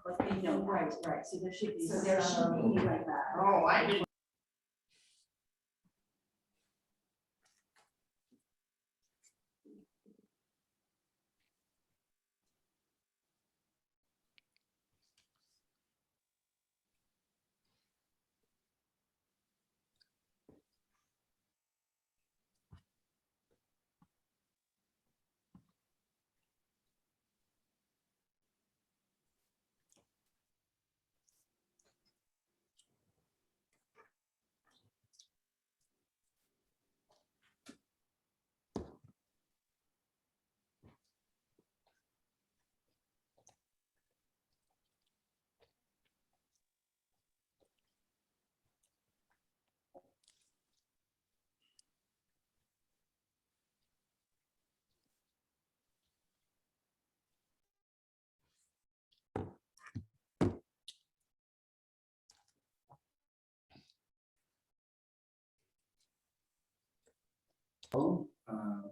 like they know. Right, so there should be. So there should be like that. Oh, I didn't.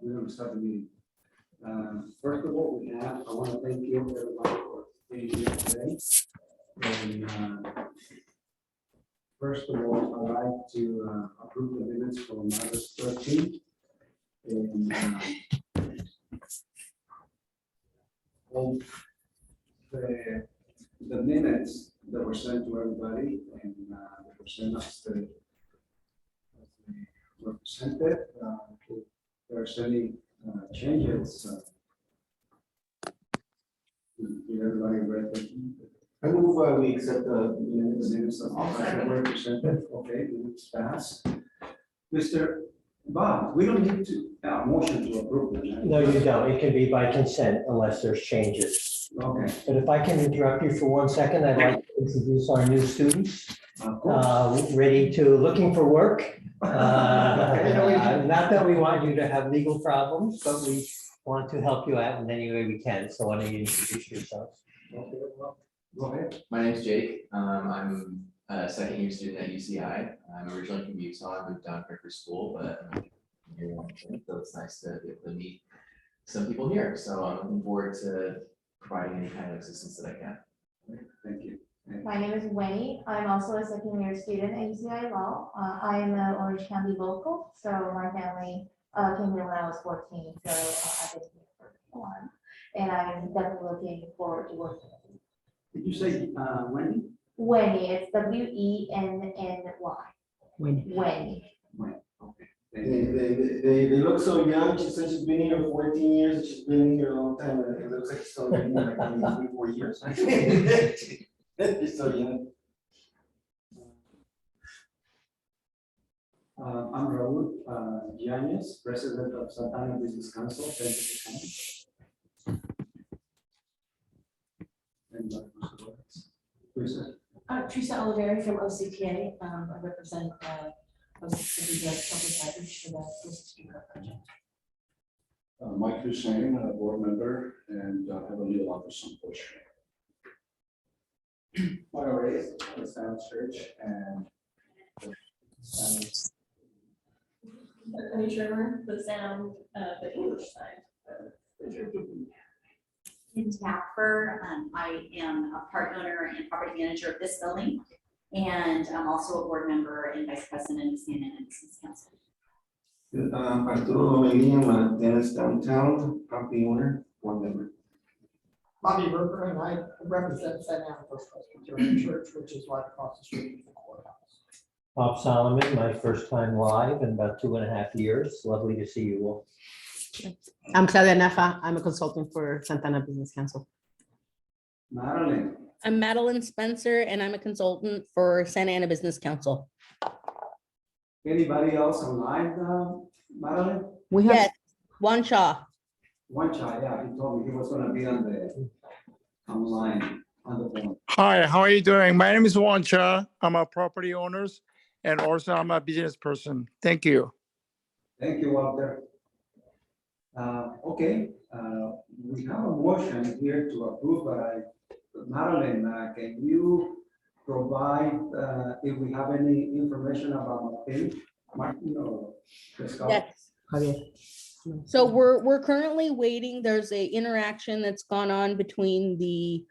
We're going to start the meeting. First of all, I want to thank you everybody for being here today. And first of all, I'd like to approve the minutes for August 13th. And all the minutes that were sent to everybody and that were sent us to represented. If there's any changes, did everybody read them? I move we accept the minutes. The minutes that were presented, okay, minutes pass. Mr. Bob, we don't need to, motion to approve them. right? No, you don't. It can be by consent unless there's changes. Okay. But if I can interrupt you for 1 second, I'd like to introduce our new students, Of course. ready to, looking for work. Not that we want you to have legal problems, but we want to help you out in any way we can. So why don't you introduce yourselves? Okay, well, go ahead. My name's Jake. I'm a second year student at UCI. I'm originally from Utah. I moved down here for school, but I'm here, so it's nice to be able to meet some people here. So I'm looking forward to providing any kind of assistance that I can. Thank you. My name is Winnie. I'm also a second year student at UCI Law. I am an Orange County local, so my family came here when I was 14, so I've been here for a while. And I'm definitely looking forward to working. Did you say Wendy? Winnie, it's WENNY. Winnie. Winnie. Okay. Thank you. They look so young. She said she's been here 14 years. She's been here a long time. And it looks like she's only been here like maybe 3-4 years. She's so young. I'm Raul Yanez, President of Santa Ana Business Council. Thank you for coming. Anybody wants to go ahead? Please, sir. Teresa Oliveri from OCPA. I represent OCPA coverage for the Business Speaker project. Mike Hussein, a board member, and have a legal office on Bush. Mario Reyes, the Sound Church, and Anisha, the sound, the English side. In Tapper, I am a part owner and property manager of this building, and I'm also a board member and vice president of Santa Ana Business Council. Arturo Lomelí, Dennis downtown, property owner, board member. Bobby Berger, and I represent Santa Ana First Presbyterian Church, which is right across the street from the courthouse. Bob Solomon, my first time live in about 2.5 years. Lovely to see you all. I'm Claudia Nafa. I'm a consultant for Santa Ana Business Council. Madeline. I'm Madeline Spencer, and I'm a consultant for Santa Ana Business Council. Anybody else online, Madeline? We have Yes, Juan Shaw. One child, yeah, he told me he was gonna be on the online on the phone. Hi, how are you doing? My name is Juan Cha. I'm a property owner and also I'm a business person. Thank you. Thank you, Walter. Okay, we have a motion here to approve, but Madeline, can you provide if we have any information about him? Martin or Prescott? Yes. Javier. So we're currently waiting. There's a interaction that's gone on between the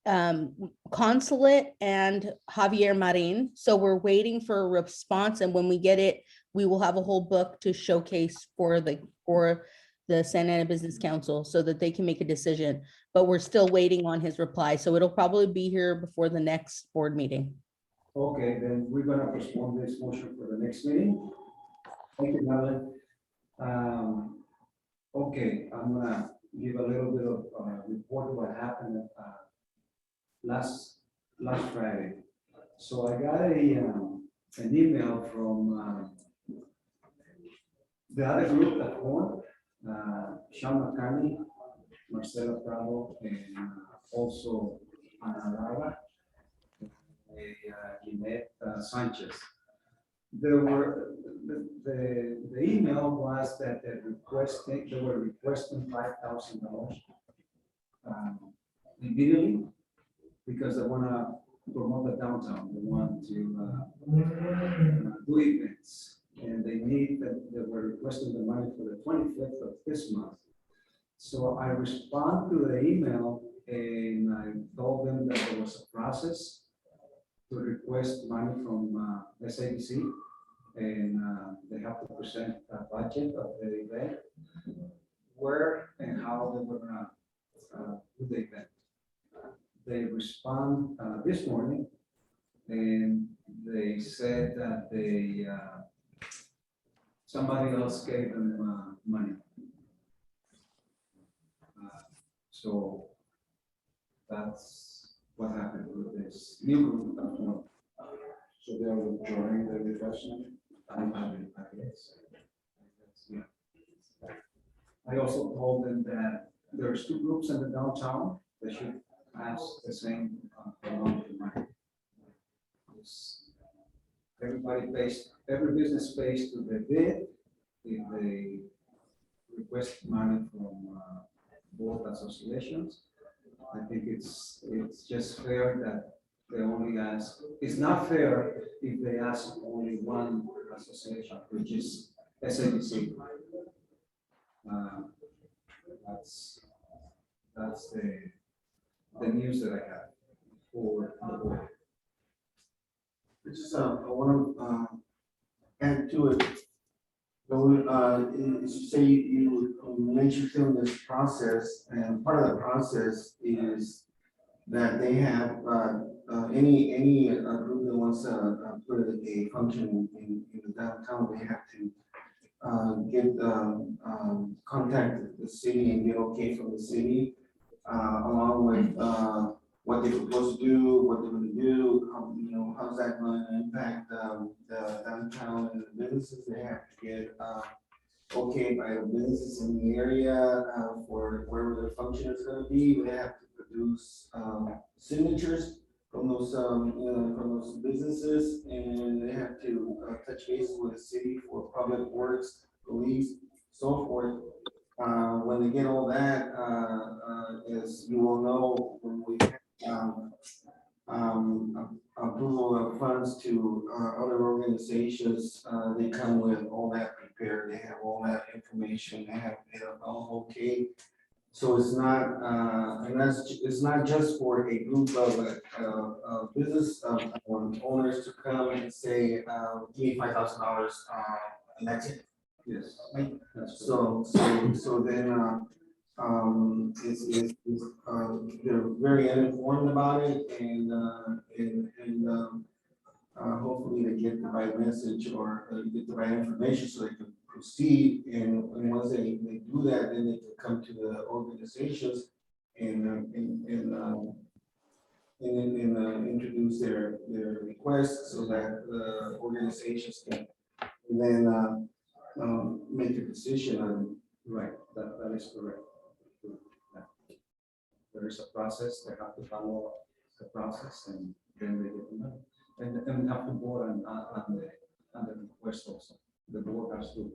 Consulate and Javier Marin. So we're waiting for a response, and when we get it, we will have a whole book to showcase for the Santa Ana Business Council so that they can make a decision. But we're still waiting on his reply. So it'll probably be here before the next board meeting. Okay, then we're gonna postpone this motion for the next meeting. Thank you, Madeline. Okay, I'm gonna give a little bit of report of what happened last Friday. So I got an email from the other group at home, Sean McCartney, Marcela Prado, and also Ana Lara, Jeanette Sanchez. There were the email was that they were requesting $5,000 immediately because they want to promote the downtown. They want to do events, and they were requesting the money for the 25th of this month. So I respond to the email and I told them that there was a process to request money from SABC, and they have to present a budget of the event, where and how they were gonna do the event. They respond this morning, and they said that somebody else gave them money. So that's what happened with this new group. So they are withdrawing the request. Yeah. I also told them that there's two groups in the downtown. They should ask the same amount of money. Every business pays to the bid if they request money from both associations. I think it's just fair that they only ask. It's not fair if they ask only one association, which is SABC. That's the news that I have for the board. I just want to add to it. So, you say you mentioned in this process, and part of the process is that they have any group that wants to put a function in the downtown, they have to contact the city and get okay from the city, along with what they're supposed to do, what they're going to do, how's that going to impact the downtown and the businesses. They have to get okay by the businesses in the area for wherever their function is going to be. They have to produce signatures from those businesses, and they have to touch base with the city for public works, police, so forth. When they get all that, as you will know, when we approval of funds to other organizations, they come with all that prepared. They have all that information. They have it all okay. So it's not, it's not just for a group of business owners to come and say, give me $5,000, and that's it. Yes. Right? So then they're very uninformed about it, and hopefully they get the right message or get the right information so they can proceed. And once they do that, then they can come to the organizations and introduce their requests so that the organizations can then make a decision on. Right, that is correct. There is a process. They have to follow the process, and then they get the money. And we have to vote on the request also. The board has to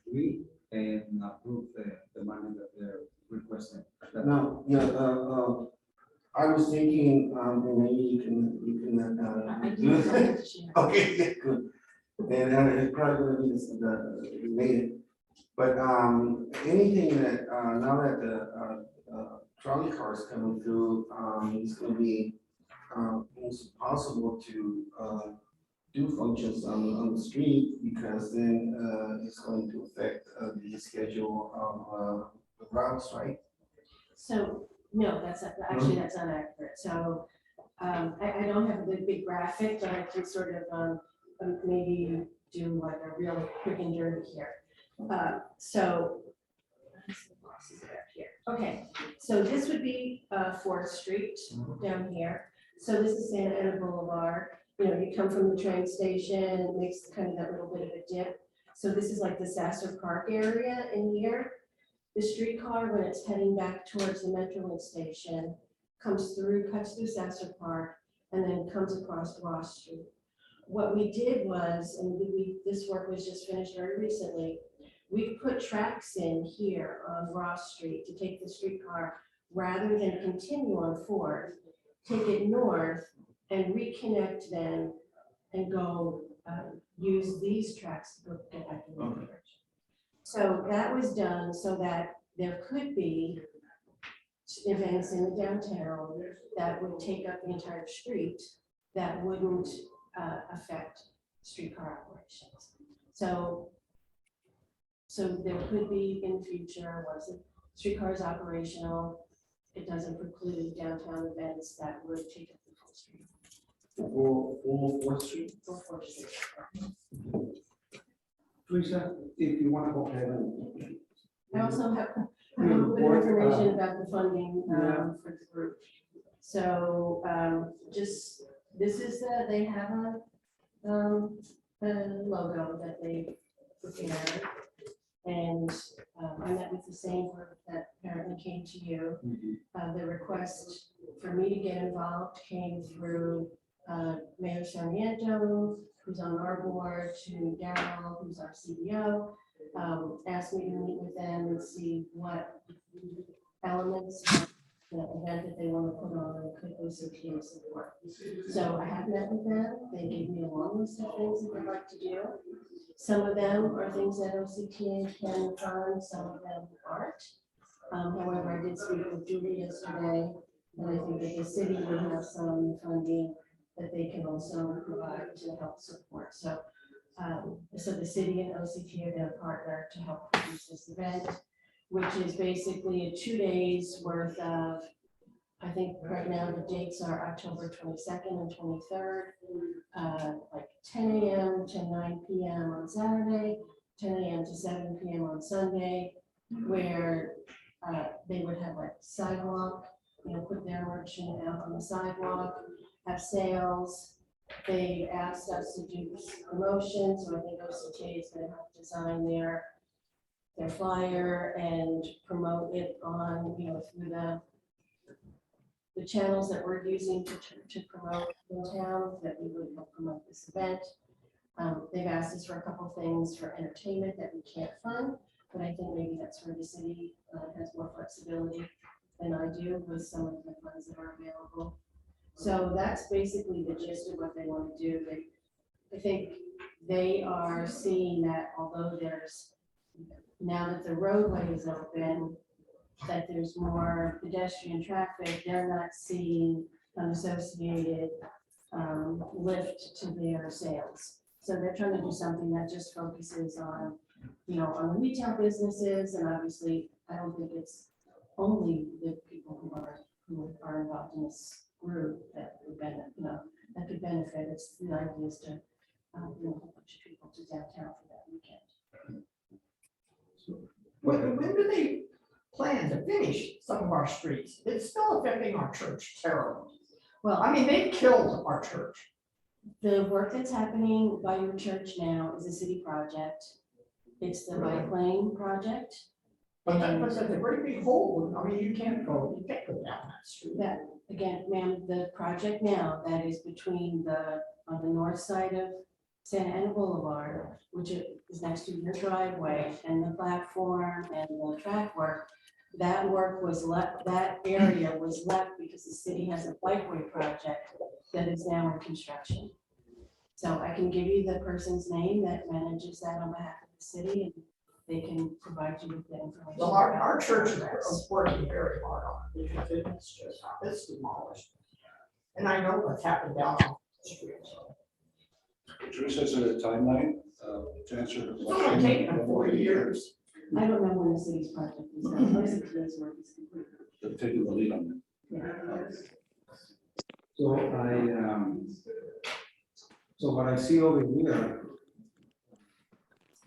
agree and approve the money that they're requesting. Now, I was thinking, and maybe you can do it. Okay, yeah, good. And it's probably going to be related. But anything that now that the trolley cars coming through, it's gonna be, almost impossible to, do functions on the street because then, it's going to affect, the schedule of, the routes, right? So, no, that's not, actually, that's not accurate. So, I don't have the big graphic, but I can sort of, maybe do like a real quick and dirty here. So, here. Okay, so this would be 4th Street down here. So this is Santa Ana Boulevard. You know, you come from the train station, it makes kind of that little bit of a dip. So this is like the Sasser Park area in here. The streetcar, when it's heading back towards the Metrolink station, comes through, cuts through Sasser Park, and then comes across Ross Street. What we did was, and this work was just finished very recently, we put tracks in here on Ross Street to take the streetcar rather than continue on 4th, take it north and reconnect them and go use these tracks to go get back to the church. So that was done so that there could be events in the downtown that would take up the entire street that wouldn't affect streetcar operations. So there could be in the future, once the streetcar is operational, it doesn't preclude downtown events that would take up the full street. For 4th Street? For 4th Street. Teresa, if you want to go ahead and. I also have a little bit of information about the funding for the group. So just, this is, they have a logo that they prepared. And I met with the same group that apparently came to you. The request for me to get involved came through Mayor Sarmiento, who's on our board, to Daryl, who's our CEO, asked me to meet with them and see what elements of the event that they want to put on and could OCTA support. So I have met with them. They gave me a long list of things that they'd like to do. Some of them are things that OCTA can fund, some of them aren't. However, I did speak with Julie yesterday, and I think that the city would have some funding that they can also provide to help support. So, so the city and OCTA are going to partner to help produce this event, which is basically a 2 days worth of, I think right now the dates are October 22nd and 23rd, like 10 a.m. to 9 p.m. on Saturday, 10 a.m. to 7 p.m. on Sunday, where they would have like sidewalk, you know, put their merchant out on the sidewalk, have sales. They asked us to do promotions, so I think OCTA is going to help design their flyer and promote it on, you know, through the channels that we're using to promote in town, that we would help promote this event. They've asked us for a couple things for entertainment that we can't fund, but I think maybe that's where the city has more flexibility than I do with some of the funds that are available. So that's basically the gist of what they want to do. I think they are seeing that although there's, now that the roadway is open, that there's more pedestrian traffic, they're not seeing an associated lift to their sales. So they're trying to do something that just focuses on, you know, on the retail businesses, and obviously I don't think it's only the people who are involved in this group that would benefit, you know, that could benefit. It's the idea is to bring a whole bunch of people to downtown for that weekend. When do they plan to finish some of our streets? It's still affecting our church terribly. Well, I mean, they've killed our church. the work that's happening by your church now is a city project. It's the bike lane project. But there's a great big hole. I mean, you can't go down that street. That, again, ma'am, the project now that is between on the north side of Santa Ana Boulevard, which is next to your driveway, and the platform and the track work, that work was left, that area was left because the city has a bikeway project that is now in construction. So I can give you the person's name that manages that on behalf of the city, and they can provide you with that information. Well, our church is working very hard on it because it's just, it's demolished. And I know what's happened down on the street. So. Teresa, is there a timeline to answer the It's question? only taken them 40 years. I don't know when the city's project is done. Basically, this work is complete. They're taking the lead on Yeah. So so what I see over here,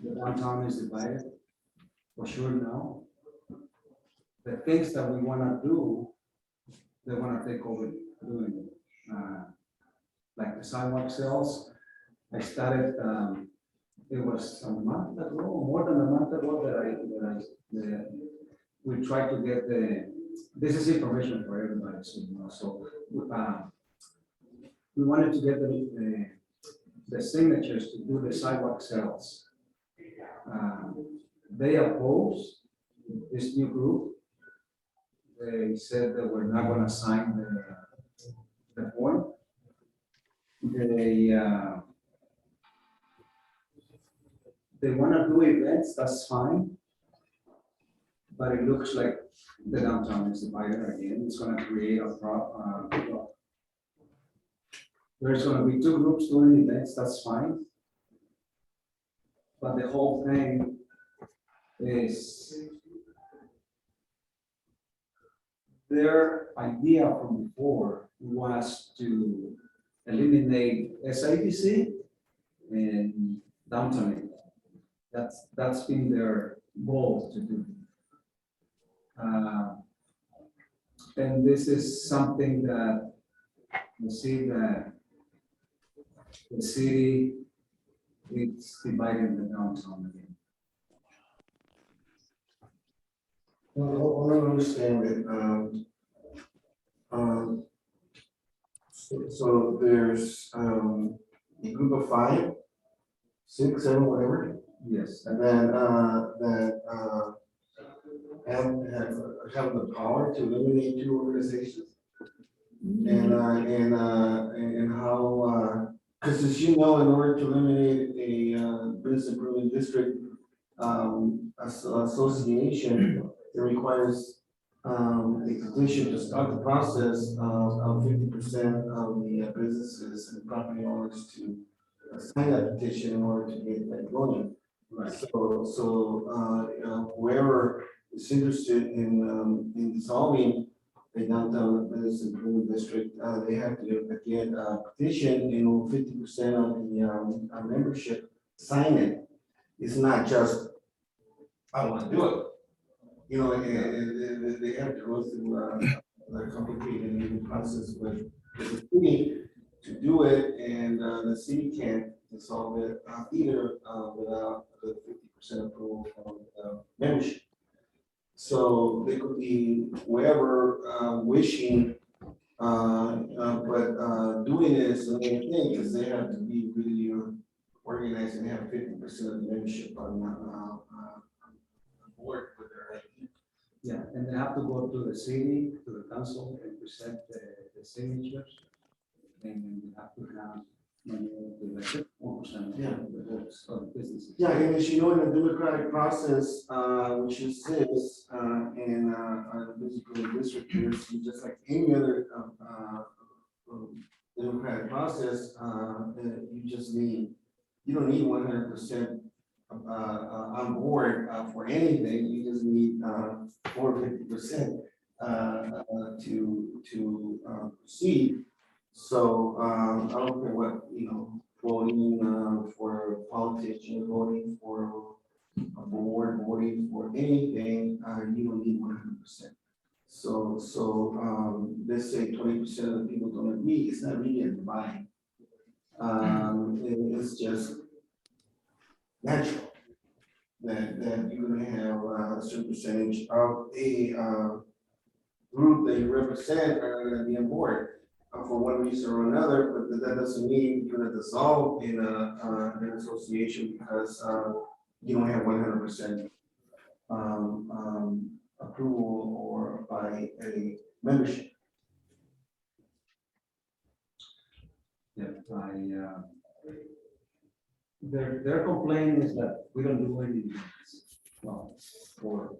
the downtown is divided, for sure now. The things that we wanna do, they wanna take over doing it. Like the sidewalk sales, I started, it was a month ago, more than a month ago, that we tried to get this is information for everybody, so, you know, so, we wanted to get the signatures to do the sidewalk sales. They opposed this new group. They said that we're not gonna sign the form. They wanna do events, that's fine. But it looks like the downtown is divided again. It's gonna create a problem. There's gonna be two groups doing events, that's fine. But the whole thing is their idea from before was to eliminate SABC and downtown. That's been their goal to do. And this is something that we see that the city is dividing the downtown again. Well, I don't understand it. So there's a group of 5, 6, 7, whatever, Yes. and then that have the power to eliminate 2 organizations. And how, because as you know, in order to eliminate a business improvement district association, it requires a petition to start the process of 50% of the businesses and property owners to sign that petition in order to get that going. Right. So whoever is interested in dissolving the downtown business improvement district, they have to get a petition and 50% of the membership sign it. It's not just, I want to do it. You know, they have to go through a complicated legal process with the city to do it, and the city can't dissolve it either without the 50% approval from the membership. So they could be whoever wishing, but doing it is the main thing, because they have to be really organized and have 50% of the membership on board with their idea. Yeah, and they have to go to the city, to the council, and present the signatures. And then they have to have the 1% Yeah. of the votes of businesses. Yeah, and as you know, in the democratic process, which is this, in the business district, there's just like any other democratic process, you don't need 100% on board for anything. You just need 450% to proceed. So I don't care what, voting for politicians, voting for a board, voting for anything, you don't need 100%. So let's say 20% of the people don't agree, it's not really a divide. It's just natural that you're gonna have a certain percentage of a group that you represent are gonna be on board for one reason or another, but that doesn't mean you're gonna dissolve in an association because you don't have 100% approval or by a membership. Yeah, their complaint is that we don't do any events. well, for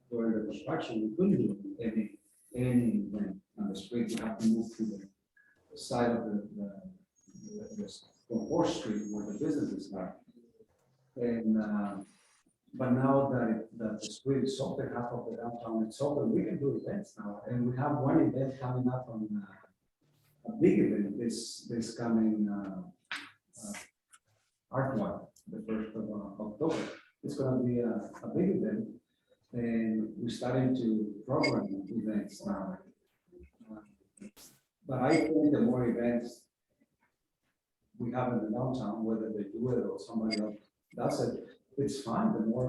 during the construction, we couldn't do any event on the street. You have to move to the side of the Horse Street where the businesses are. And, but now that the street is open, half of the downtown is open, we can do events now. And we have one event coming up on, a big event this coming, Art Walk, the 1st of October. It's gonna be a big event. And we're starting to program events now. But I think the more events we have in the downtown, whether they do it or somebody else does it, it's fine. The more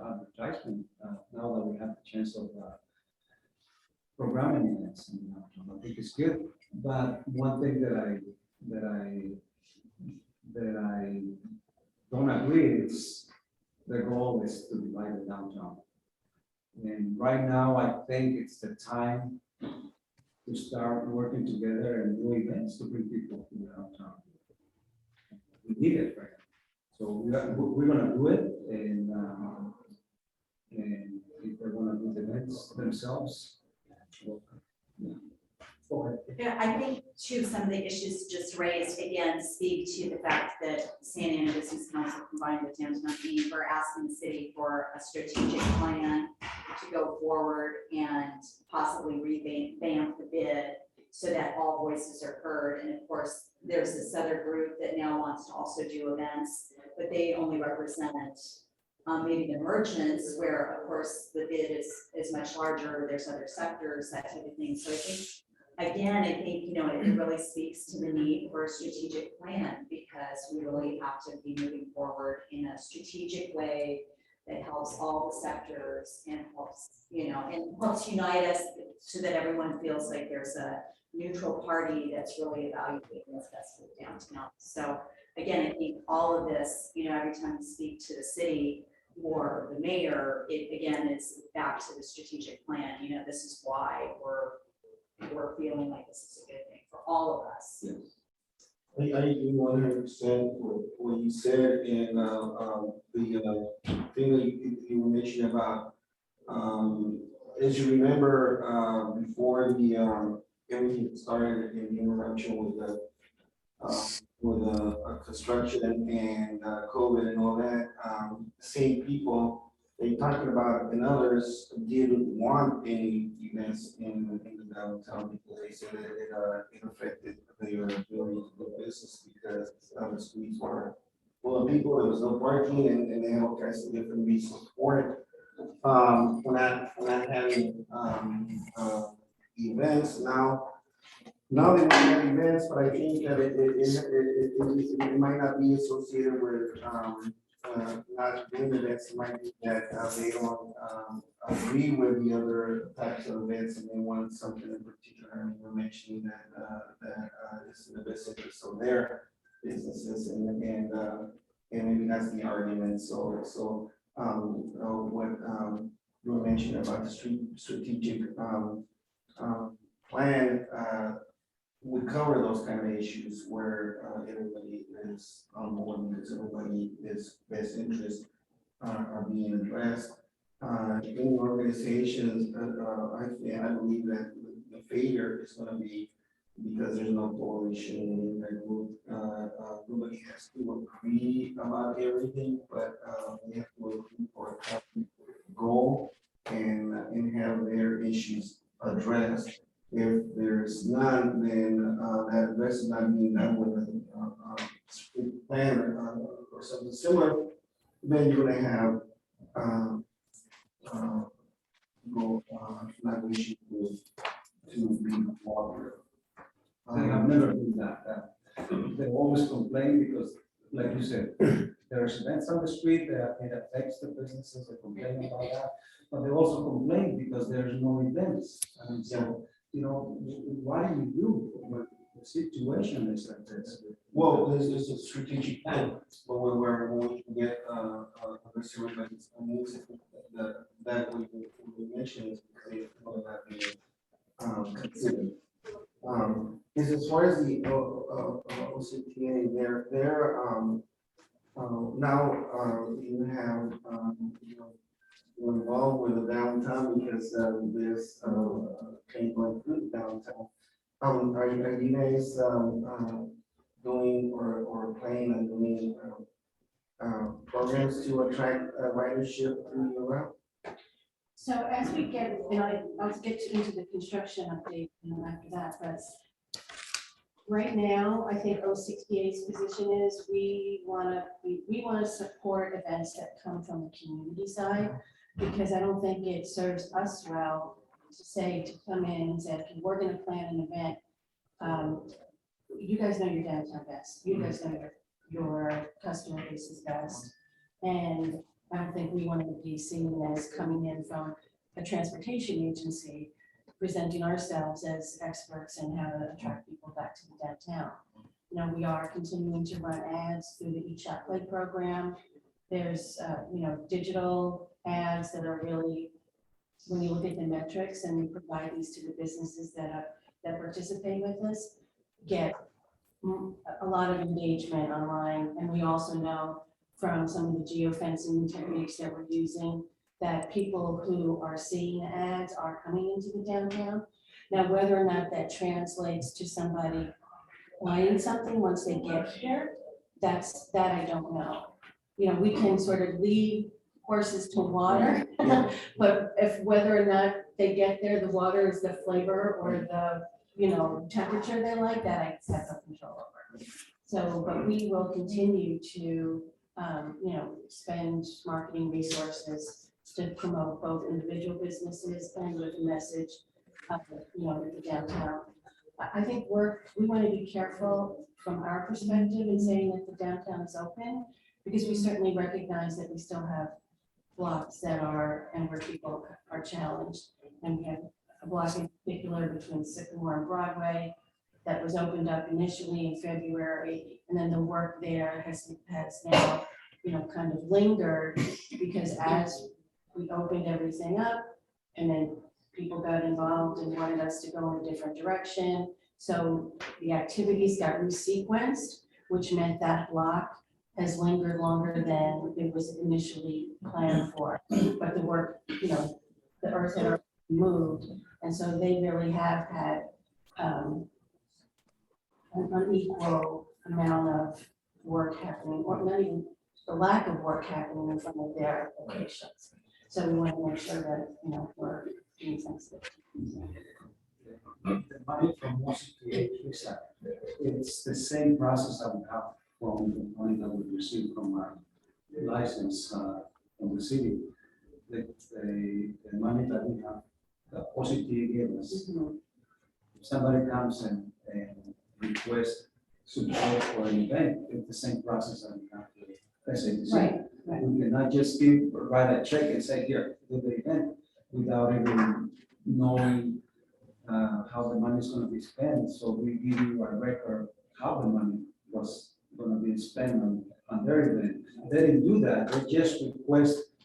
advertisement, now that we have the chance of programming events, in the downtown, I think it's good. But one thing that I don't agree is the goal is to divide the downtown. And right now, I think it's the time to start working together and do events to bring people to the downtown. We need it right now. So we're gonna do it, and if they're gonna do the events themselves. Well, yeah. Go ahead. Yeah, I think too, some of the issues just raised, again, speak to the fact that Santa Ana Business Council combined with Downtown Beef are asking the city for a strategic plan to go forward and possibly revamp the bid so that all voices are heard. And of course, there's this other group that now wants to also do events, but they only represent maybe the merchants, where of course the bid is much larger. There's other sectors, that type of thing. So I think, again, it really speaks to the need for a strategic plan, because we really have to be moving forward in a strategic way that helps all the sectors and helps unite us so that everyone feels like there's a neutral party that's really evaluating what's best for the downtown. So again, I think all of this, every time we speak to the city or the mayor, it's back to the strategic plan. This is why we're feeling like this is a good thing for all of us. Yes. I agree 100% with what you said, and the thing that you were mentioning about, as you remember, before the everything started in the interruption with the construction and COVID and all that, same people, they talked about, and others didn't want any events in the downtown because they said that it affected their ability to do business, because the streets were full of people, there was no parking, and they had all kinds of different reasons for it. We're not having events now. Now they want to have events, but I think that it might not be associated with not doing events. It might be that they don't agree with the other types of events, and they want something in particular. I mean, we're mentioning that it's in the best interest of their businesses, and maybe that's the argument. So what you were mentioning about the strategic plan would cover those kind of issues where everybody is on board, because everybody is best interests are being addressed. In organizations, I believe that the failure is going to be because there's no coalition. Nobody has to agree about everything, but we have to agree for a common goal and have their issues addressed. If there's none, then that address is not being done with a plan or something similar, then you're going to have people not wishing to be cooperative. They have never been that. They always complain because, like you said, there's events on the street that it affects the businesses. They complain about that, but they also complain because there's no events. And so, what do you do when the situation is like this? Well, there's a strategic plan, but we're going to get everybody's that we mentioned is will not be considered. Because as far as the OCTA, Now, you have, you're involved with the downtown because there's train going through the downtown. Are you guys doing or planning on doing programs to attract ridership through your route? So as we get, I'll get into the construction update, after that, but right now, I think 068's position is we want to support events that come from the community side, because I don't think it serves us well to come in and say, okay, we're going to plan an event. You guys know your downtown best. You guys know your customer base is best. And I don't think we want to be seen as coming in from a transportation agency, presenting ourselves as experts in how to attract people back to the downtown. We are continuing to run ads through the Eat Shop Play program. There's, digital ads that are really, when you look at the metrics and we provide these to the businesses that participate with us, get a lot of engagement online. And we also know from some of the geofencing techniques that we're using that people who are seeing ads are coming into the downtown. Now, whether or not that translates to somebody buying something once they get here, that I don't know. We can sort of lead horses to water, but whether or not they get there, the water is the flavor or the temperature they like, that I have no control over. So, but we will continue to spend marketing resources to promote both individual businesses and with a message of the downtown. I think we want to be careful from our perspective in saying that the downtown is open, because we certainly recognize that we still have blocks that are, and where people are challenged. And we have a block in particular between Sycamore and Broadway that was opened up initially in February, and then the work there has now, kind of lingered, because as we opened everything up, and then people got involved and wanted us to go in a different direction. So the activities got resequenced, which meant that block has lingered longer than it was initially planned for. But the work, the earth had already moved, and so they really have had an unequal amount of work happening, or not even the lack of work happening in front of their locations. So we want to make sure that we're doing sensitive. The money from OCTA, it's the same process that we have from the money that we receive from our license from the city. The money that we have, the OCTA gave us. If somebody comes and requests support for an event, it's the same process that we have to SABC. Right. We cannot just write a check and say, here, do the event, without even knowing how the money is going to be spent. So we give you a record how the money was going to be spent on their event. They didn't do that. They just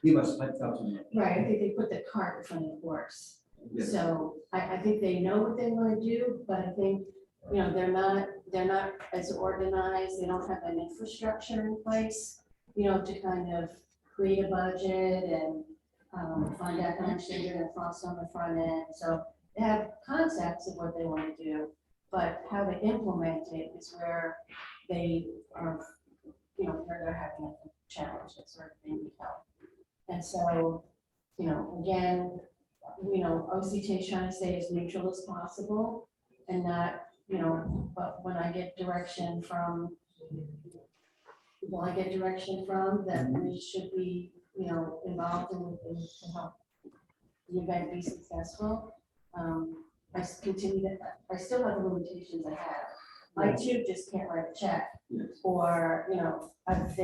give us $5,000. Right. I think they put the cart in front of the horse. Yes. So I think they know what they want to do, but I think they're not as organized. They don't have an infrastructure in place, to kind of create a budget and find out how much they're going to cost on the front end. So they have concepts of what they want to do, but how to implement it is where they are, where they're having a challenge. That's where they need help. And so, again, OCTA is trying to stay as neutral as possible and not, but when I get direction from that we should be, involved in to help the event be successful. I still have the limitations I have. I too just can't write a check. Yes. Or, others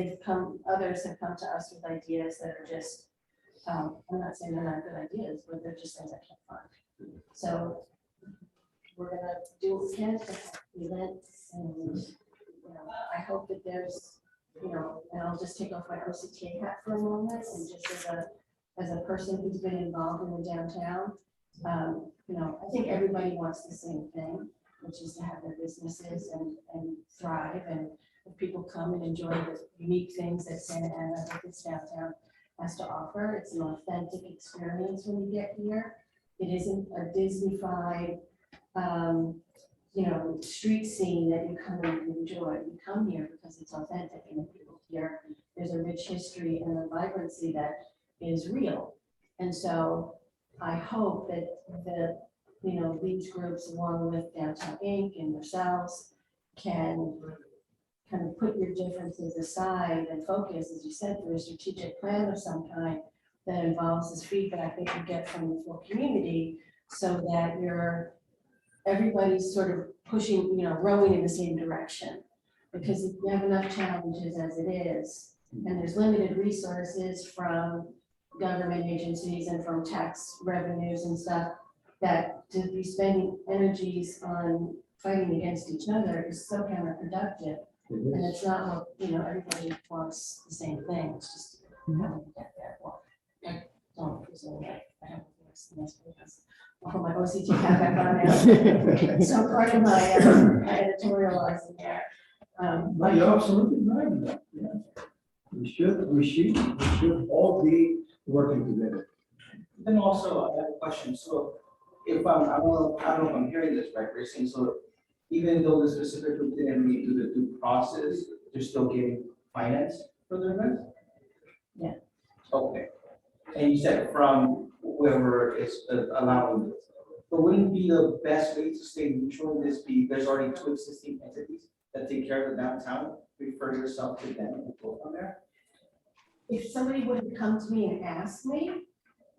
have come to us with ideas that are just, I'm not saying they're not good ideas, but they're just things I can't find. So we're gonna do what we can to help the events, and I hope that there's, and I'll just take off my OCTA hat for a moment, and just as a person who's been involved in the downtown, I think everybody wants the same thing, which is to have their businesses and thrive. And if people come and enjoy the unique things that Santa Ana, that this downtown has to offer. It's an authentic experience when you get here. It isn't a Disney-fied, street scene that you come and enjoy. You come here because it's authentic, and people here, there's a rich history and a vibrancy that is real. And so I hope that these groups, along with Downtown Inc. and yourselves, can kind of put your differences aside and focus, as you said, through a strategic plan of some kind that involves this feedback that you get from the full community, so that everybody's sort of pushing, rowing in the same direction. Because if you have enough challenges as it is, and there's limited resources from government agencies and from tax revenues and stuff, that to be spending energies on fighting against each other is so counterproductive. And it's not what, everybody wants the same thing. It's just how to get there. Well, I don't presume that I have this. I'll put my OCT hat back on now. So part of my editorializing there. No, you're absolutely right with that, yeah. We should all be working together. Then also, I have a question. So if I don't know if I'm hearing this right, you're saying, so even though the specific group didn't meet through the due process, they're still getting finance for the event? Yeah. Okay. And you said from whoever is allowing it. But wouldn't it be the best way to stay neutral in this there's already two existing entities that take care of the downtown, refer yourself to them and go from there? If somebody would have come to me and asked me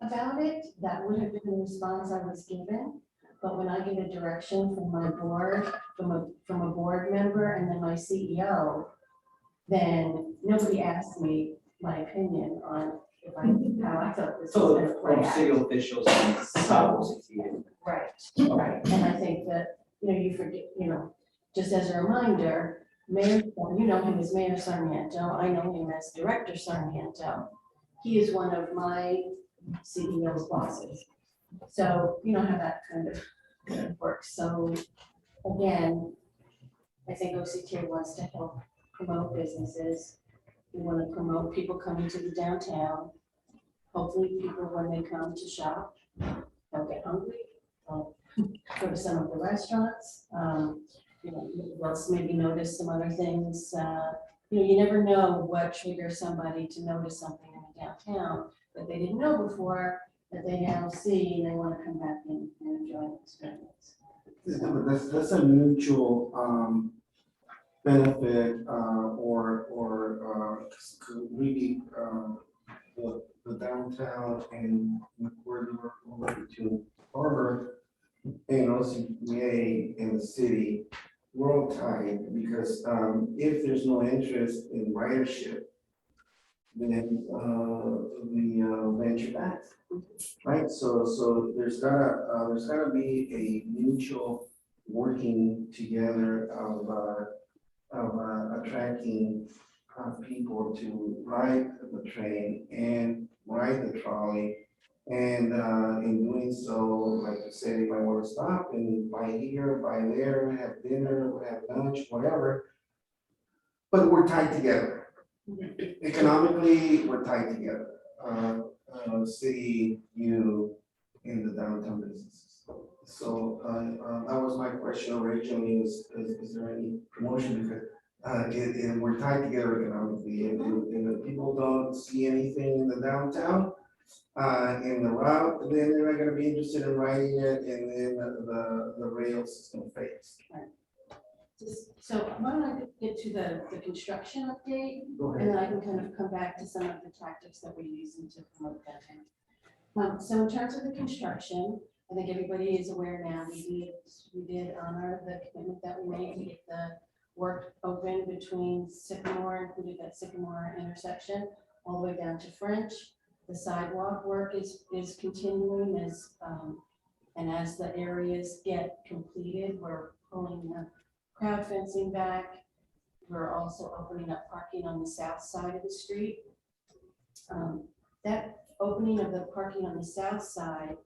about it, that would have been the response I was given. But when I get a direction from my board, from a board member and then my CEO, then nobody asked me my opinion on how I thought this was So going to play from out. city officials and SABC. Right, and I think that, you forget, just as a reminder, Mayor, you know him as Mayor Sarmiento, I know him as Director Sarmiento. He is one of my CEO's bosses. So you know how that kind of works. So again, I think OCTA wants to help promote businesses. We want to promote people coming to the downtown. Hopefully people, when they come to shop, don't get hungry. Go to some of the restaurants. We'll maybe notice some other things. You never know what triggers somebody to notice something in the downtown that they didn't know before, that they now see, and they want to come back and enjoy the experience. That's a mutual benefit or really the downtown and the corridor over to Harbor and OCPA in the city, we're all tied because if there's no interest in ridership, then we venture back, right? So there's gotta be a mutual working together of attracting people to ride the train and ride the trolley. And in doing so, like I said, if I want to stop and buy here, buy there, have dinner, have lunch, whatever. But we're tied together. Economically, we're tied together. City, you, in the downtown businesses. So that was my question originally, is there any promotion? Because and we're tied together economically, and if people don't see anything in the downtown, in the route, then they're not gonna be interested in riding it, and then the rail system fades. So why don't I get to the construction update, and then I can kind of come back to some of the tactics that we're using to promote that. So in terms of the construction, I think everybody is aware now, we did honor the commitment that we made to get the work open between Sycamore, including that Sycamore intersection, all the way down to French. The sidewalk work is continuing and as the areas get completed, we're pulling the crowd fencing back. We're also opening up parking on the south side of the street. That opening of the parking on the south side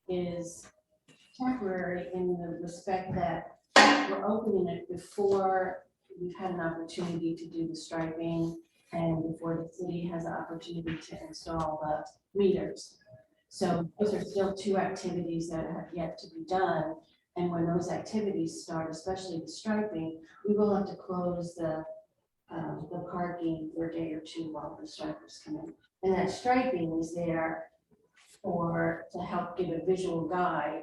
is temporary in the respect that we're opening it before we've had an opportunity to do the striping, and before the city has an opportunity to install the meters. So those are still two activities that have yet to be done. And when those activities start, especially the striping, we will have to close the parking for a day or two while the stripers come in. And that striping is there to help give a visual guide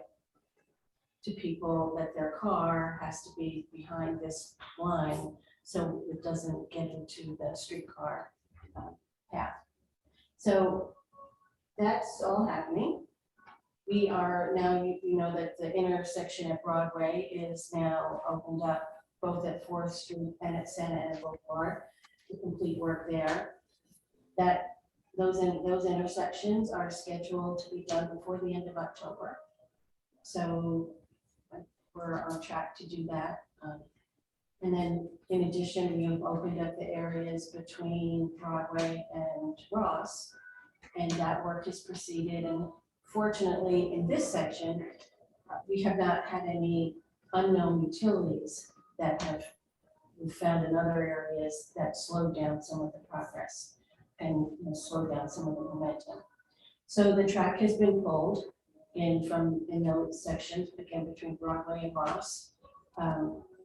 to people that their car has to be behind this line so it doesn't get into the streetcar path. So that's all happening. We are now, you know that the intersection at Broadway is now opened up both at 4th Street and at Santa Ana Boulevard to complete work there. Those intersections are scheduled to be done before the end of October. So we're on track to do that. And then in addition, we have opened up the areas between Broadway and Ross, and that work has proceeded. And fortunately, in this section, we have not had any unknown utilities that we found in other areas that slowed down some of the progress and slowed down some of the momentum. So the track has been pulled in those sections, again, between Broadway and Ross.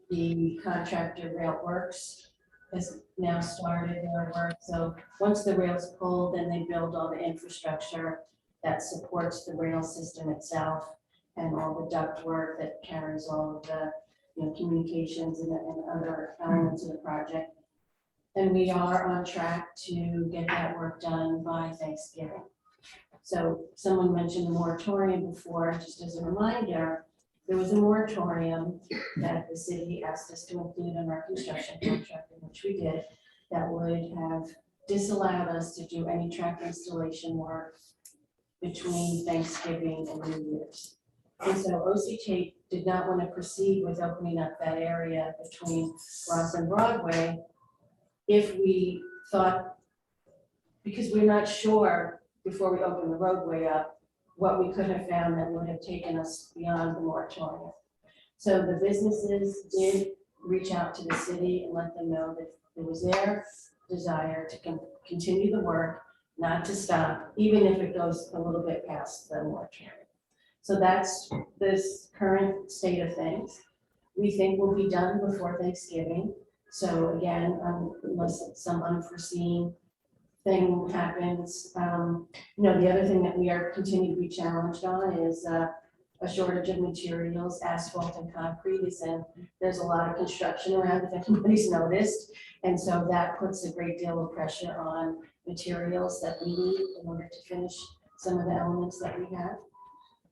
The contractor Rail Works has now started their work. So once the rail's pulled, then they build all the infrastructure that supports the rail system itself and all the duct work that carries all of the communications and other elements of the project. And we are on track to get that work done by Thanksgiving. So someone mentioned the moratorium before. Just as a reminder, there was a moratorium that the city asked us to include in our construction contract, which we did, that would have disallowed us to do any track installation work between Thanksgiving and New Year's. And so OCT did not want to proceed with opening up that area between Ross and Broadway if we thought, because we're not sure before we open the roadway up, what we could have found that would have taken us beyond the moratorium. So the businesses did reach out to the city and let them know that it was their desire to continue the work, not to stop, even if it goes a little bit past the moratorium. So that's this current state of things. We think we'll be done before Thanksgiving. So again, unless some unforeseen thing happens, the other thing that we are continuing to be challenged on is a shortage of materials. Asphalt and concrete there's a lot of construction around, if anybody's noticed. And so that puts a great deal of pressure on materials that we need in order to finish some of the elements that we have.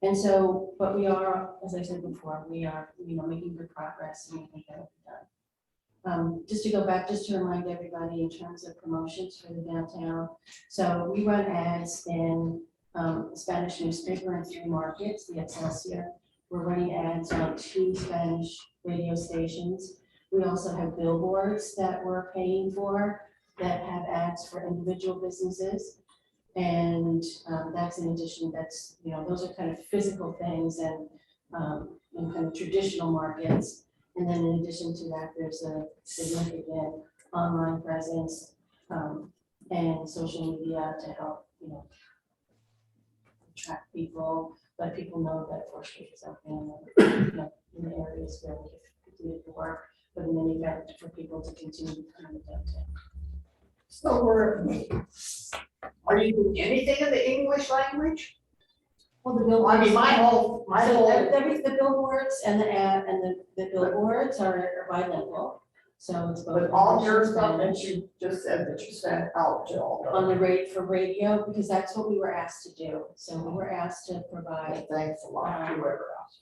And so, but we are, as I said before, we are, making good progress, and we think that will be done. Just to go back, just to remind everybody in terms of promotions for the downtown. So we run ads in Spanish newspaper in 3 markets, the Excelsior. We're running ads on 2 Spanish radio stations. We also have billboards that we're paying for that have ads for individual businesses. And that's in addition, those are kind of physical things and kind of traditional markets. And then in addition to that, there's a significant online presence and social media to help, attract people, let people know that 4th Street is open, in the areas where we have continued to work, but in any event, for people to continue to come downtown. So are you doing anything in the English language? Well, the billboards. I mean, my whole. The billboards and the ad and the billboards are bilingual. So it's both. But all English your and stuff that Spanish. you just said that you sent out to all On the rate for radio, because that's what we were asked to do. So we were asked to provide. Thanks a lot, whoever else.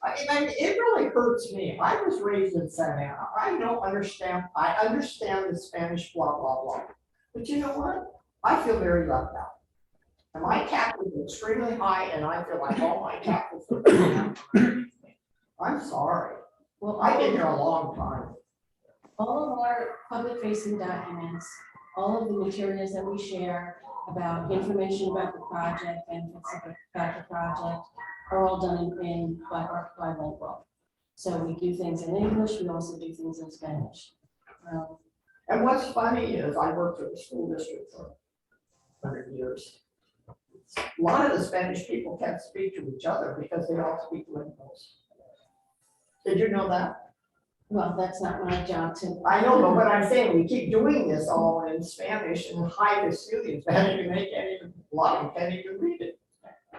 I mean, it really hurts me. I was raised in Santa Ana. I don't understand. I understand the Spanish blah, blah, blah. But you know what? I feel very left out. And my taxes are extremely high, and I feel like all my taxes are going down. I'm sorry. Well, I've been here a long time. All of our public facing documents, all of the materials that we share about information about the project, benefits about the project, are all done in bilingual. So we do things in English, we also do things in Spanish. And what's funny is I worked for the school district for 100 years. A lot of the Spanish people can't speak to each other because they all speak linguals. Did you know that? Well, that's not my job to. I know, but what I'm saying, we keep doing this all in Spanish and hide the students, and they can't even, a lot of them can't even read it.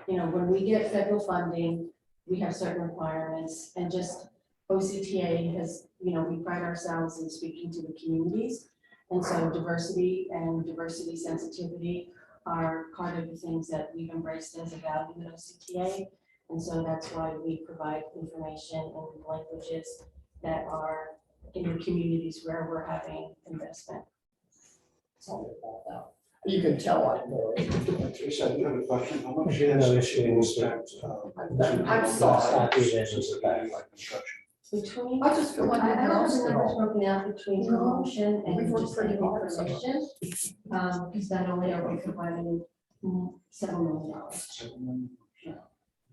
You know, when we get federal funding, we have certain requirements, and just OCTA has, you know, we pride ourselves in speaking to the communities. And so diversity and diversity sensitivity are part of the things that we've embraced as a value at OCTA. And so that's why we provide information in languages that are in the communities where we're having investment. Sorry about that. You can tell I'm more. Teresa, I do have a question. How much Yeah, has no the issue city with spent? I'm sorry. Specifically like construction. Between, I just feel like I we've don't have the lost it numbers all. broken out between No, promotion we've and worked just pretty like hard, so. information. Because not only are we providing $7 million.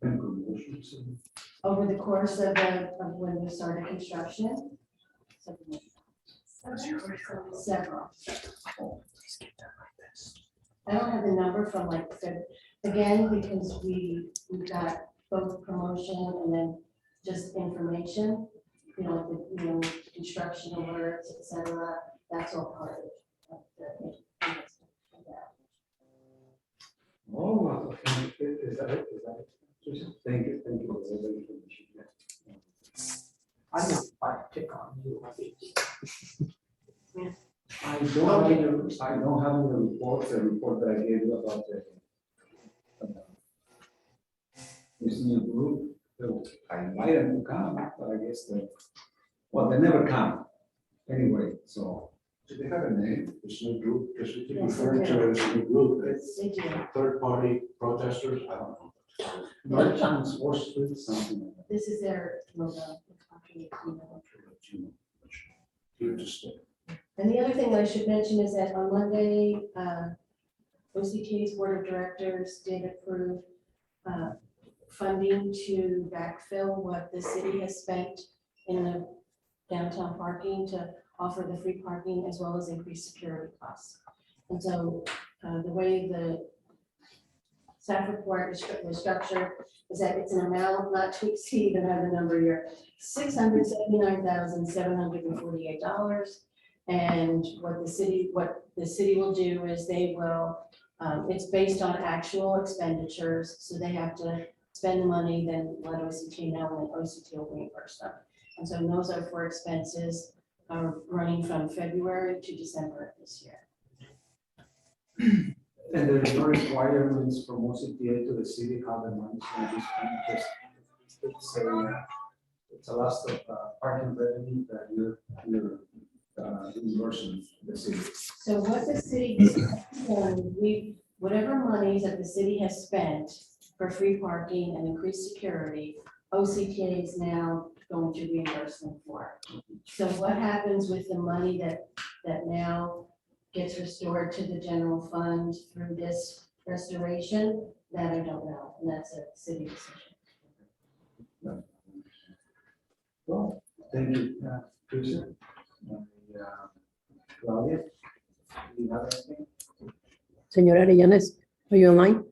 And promotions. Over the course of when we started construction. Several. I don't have the number from like, again, because we've got both promotion and then just information, you know, the, you know, construction alerts, et cetera, that's all part of the. Oh, okay. Is that it? Thank you for the information. I know, I pick on you. I don't have the report that I gave you about this new group. So I invited them to come, but I guess they never come. Anyway, so. Do they have a name, this new group? Because we keep Yes, they referring do. to it as a new group. It's They do. third-party protesters, I don't know. Merchants or street something like that. This is their logo. Here to stay. And the other thing I should mention is that on Monday, OCT's Board of Directors did approve funding to backfill what the city has spent in the downtown parking to offer the free parking as well as increase security costs. And so the way the staff report is structured is that it's an amount not to exceed, and I have the number here, $679,748. And what the city will do is they will, it's based on actual expenditures, so they have to spend the money, then let OCT know, and then OCT will reimburse them. And so those are for expenses running from February to December of this year. And there's no requirements from OCTA to the city how the money is going to be spent. Just it's a loss of parking revenue that you're reimbursing the city. So what the city, whatever monies that the city has spent for free parking and increased security, OCTA is now going to reimburse them for. So what happens with the money that now gets restored to the general fund through this restoration, that I don't know, and that's a city decision. Well, thank you, Teresa. Claudia, do you have anything? Señora Arellanes, are you online?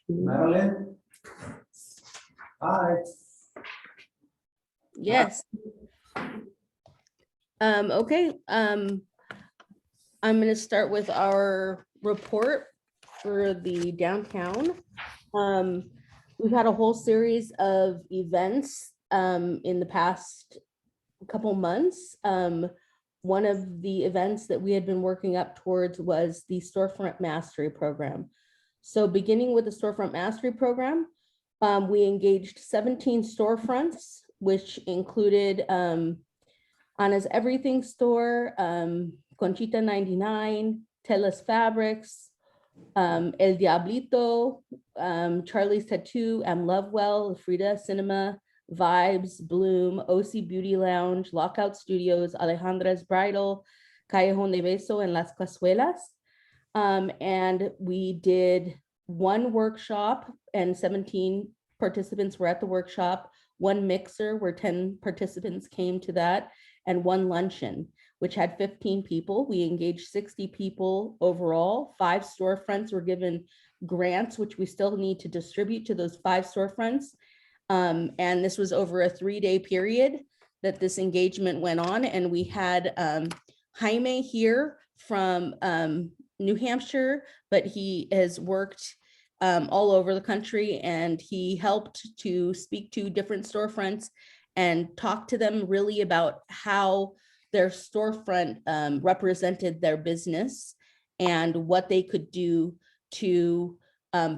Marilyn? Hi. Yes. Okay, I'm gonna start with our report for the downtown. We've had a whole series of events in the past couple months. One of the events that we had been working up towards was the Storefront Mastery Program. So beginning with the Storefront Mastery Program, we engaged 17 storefronts, which included Anna's Everything Store, Conchita 99, Telas Fabrics, El Diablito, Charlie's Tattoo, Lovewell, Frida Cinema, Vibes, Bloom, OC Beauty Lounge, Lockout Studios, Alejandra's Bridal, Callejon de Beso, and Las Cazuelas. And we did one workshop and 17 participants were at the workshop, one mixer where 10 participants came to that, and one luncheon, which had 15 people. We engaged 60 people overall. 5 storefronts were given grants, which we still need to distribute to those 5 storefronts. And this was over a 3-day period that this engagement went on. And we had Jaime here from New Hampshire, but he has worked all over the country, and he helped to speak to different storefronts and talk to them really about how their storefront represented their business and what they could do to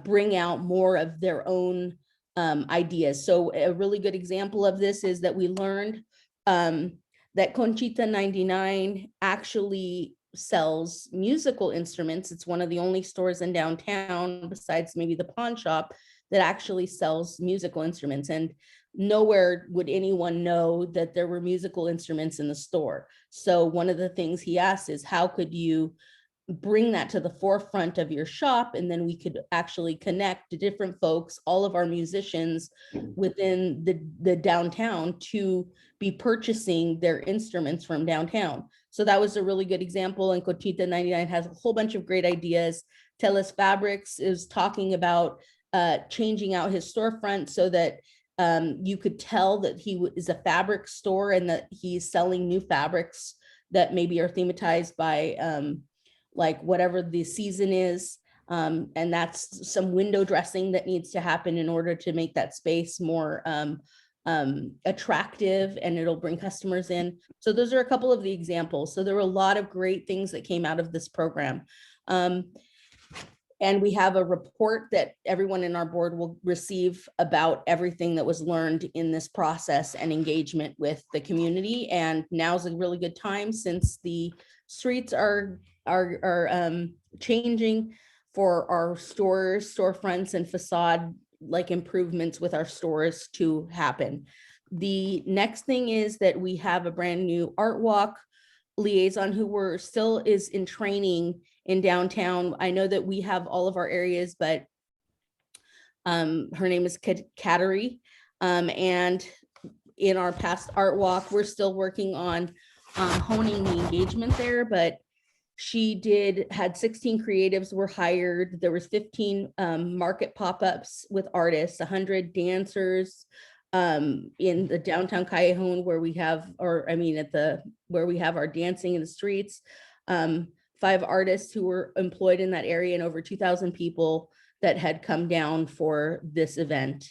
bring out more of their own ideas. So a really good example of this is that we learned that Conchita 99 actually sells musical instruments. It's one of the only stores in downtown, besides maybe the pawn shop, that actually sells musical instruments. And nowhere would anyone know that there were musical instruments in the store. So one of the things he asked is, how could you bring that to the forefront of your shop? And then we could actually connect to different folks, all of our musicians within the downtown, to be purchasing their instruments from downtown. So that was a really good example. And Cochita 99 has a whole bunch of great ideas. Teles Fabrics is talking about changing out his storefront so that you could tell that he is a fabric store and that he's selling new fabrics that maybe are thematized by like whatever the season is. And that's some window dressing that needs to happen in order to make that space more attractive, and it'll bring customers in. So those are a couple of the examples. So there were a lot of great things that came out of this program. And we have a report that everyone in our board will receive about everything that was learned in this process and engagement with the community. And now's a really good time, since the streets are changing, for our stores, storefronts, and facade like improvements with our stores to happen. The next thing is that we have a brand new art walk liaison who is in training in downtown. I know that we have all of our areas, but her name is Kateri. And in our past art walk, we're still working on honing the engagement there, but she had 16 creatives were hired. There was 15 market pop-ups with artists, 100 dancers in the downtown Callejon where we have, where we have our dancing in the streets, 5 artists who were employed in that area, and over 2,000 people that had come down for this event.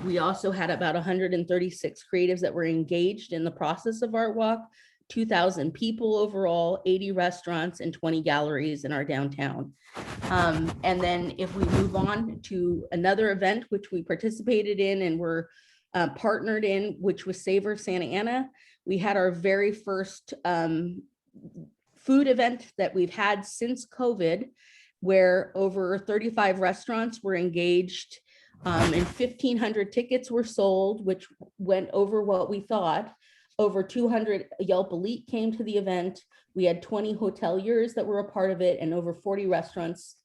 We also had about 136 creatives that were engaged in the process of Art Walk, 2,000 people overall, 80 restaurants, and 20 galleries in our downtown. And then if we move on to another event, which we participated in and were partnered in, which was Savor of Santa Ana, we had our very first food event that we've had since COVID, where over 35 restaurants were engaged and 1,500 tickets were sold, which went over what we thought. Over 200 Yelp Elite came to the event. We had 20 hoteliers that were a part of it, and over 40 restaurants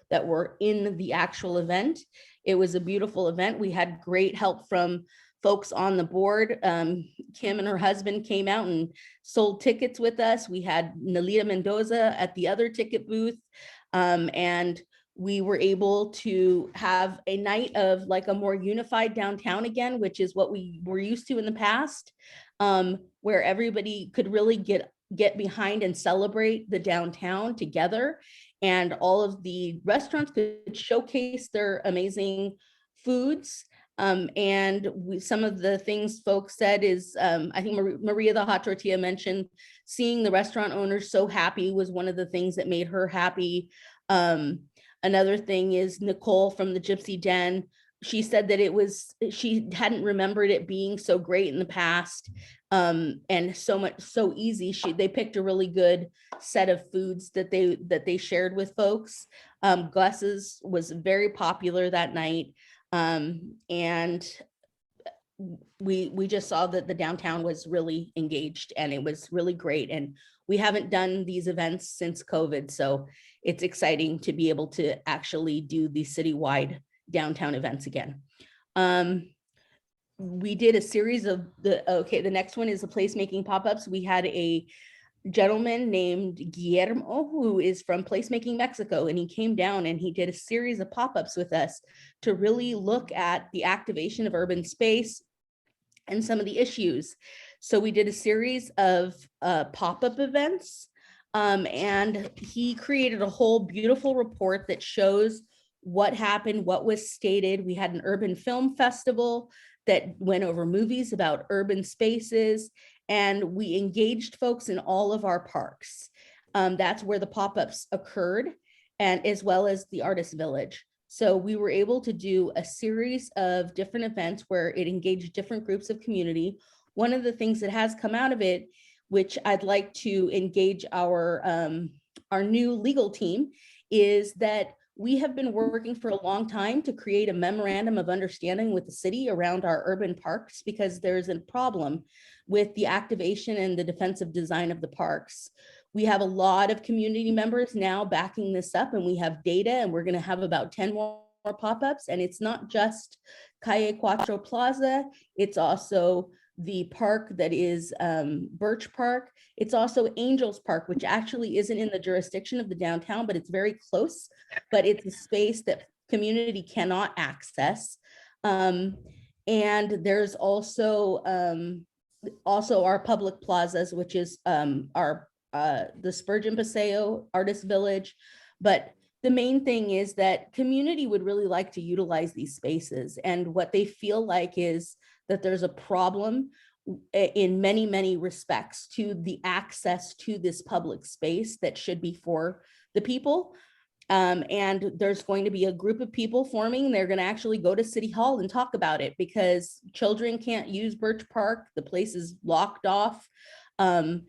that were in the actual event. It was a beautiful event. We had great help from folks on the board. Kim and her husband came out and sold tickets with us. We had Nalita Mendoza at the other ticket booth. And we were able to have a night of like a more unified downtown again, which is what we were used to in the past, where everybody could really get behind and celebrate the downtown together. And all of the restaurants could showcase their amazing foods. And some of the things folks said is, I think Maria the Hot Tortilla mentioned seeing the restaurant owners so happy was one of the things that made her happy. Another thing is Nicole from the Gypsy Den. She said that she hadn't remembered it being so great in the past, and so easy. They picked a really good set of foods that they shared with folks. Gus's was very popular that night, and we just saw that the downtown was really engaged, and it was really great. And we haven't done these events since COVID, so it's exciting to be able to actually do the citywide downtown events again. We did a series of the next one is the placemaking pop-ups. We had a gentleman named Guillermo, who is from Placemaking Mexico, and he came down and he did a series of pop-ups with us to really look at the activation of urban space and some of the issues. So we did a series of pop-up events, and he created a whole beautiful report that shows what happened, what was stated. We had an urban film festival that went over movies about urban spaces, and we engaged folks in all of our parks. That's where the pop-ups occurred, and as well as the Artist Village. So we were able to do a series of different events where it engaged different groups of community. One of the things that has come out of it, which I'd like to engage our new legal team, is that we have been working for a long time to create a memorandum of understanding with the city around our urban parks, because there's a problem with the activation and the defensive design of the parks. We have a lot of community members now backing this up, and we have data, and we're going to have about 10 more pop-ups. And it's not just Calle Cuatro Plaza, it's also the park that is Birch Park. It's also Angels Park, which actually isn't in the jurisdiction of the downtown, but it's very close, but it's a space that community cannot access. And there's also our public plazas, which is the Spurgeon Paseo, Artist Village. But the main thing is that community would really like to utilize these spaces, and what they feel like is that there's a problem in many, many respects to the access to this public space that should be for the people. And there's going to be a group of people forming. They're going to actually go to City Hall and talk about it, because children can't use Birch Park. The place is locked off. And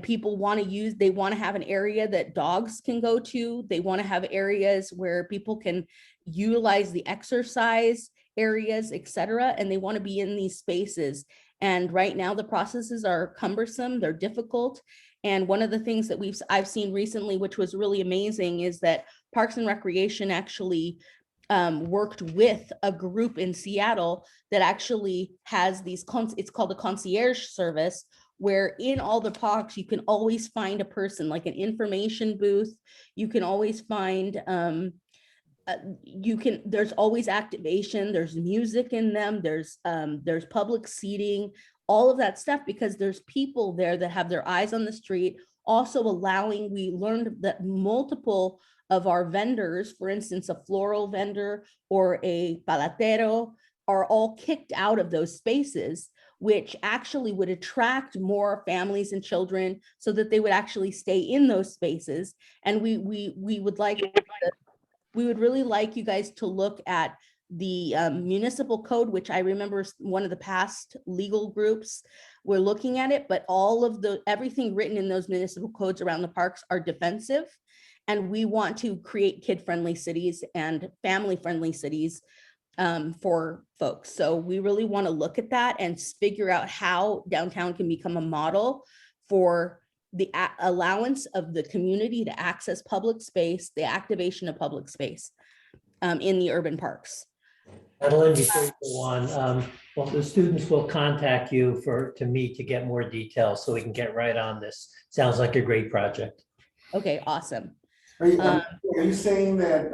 people want to use, they want to have an area that dogs can go to. They want to have areas where people can utilize the exercise areas, etc. And they want to be in these spaces. And right now the processes are cumbersome, they're difficult. And one of the things that I've seen recently, which was really amazing, is that Parks and Recreation actually worked with a group in Seattle that actually has these, it's called a concierge service, where in all the parks, you can always find a person, like an information booth. You can always find, there's always activation, there's music in them, there's public seating, all of that stuff, because there's people there that have their eyes on the street. Also allowing, we learned that multiple of our vendors, for instance, a floral vendor or a palatero, are all kicked out of those spaces, which actually would attract more families and children so that they would actually stay in those spaces. And we would really like you guys to look at the municipal code, which I remember one of the past legal groups were looking at it, but all of everything written in those municipal codes around the parks are defensive. And we want to create kid-friendly cities and family-friendly cities for folks. So we really want to look at that and figure out how downtown can become a model for the allowance of the community to access public space, the activation of public space in the urban parks. Madeline, before you go on, well, the students will contact you to meet to get more details so we can get right on this. Sounds like a great project. Okay, awesome. Are you saying that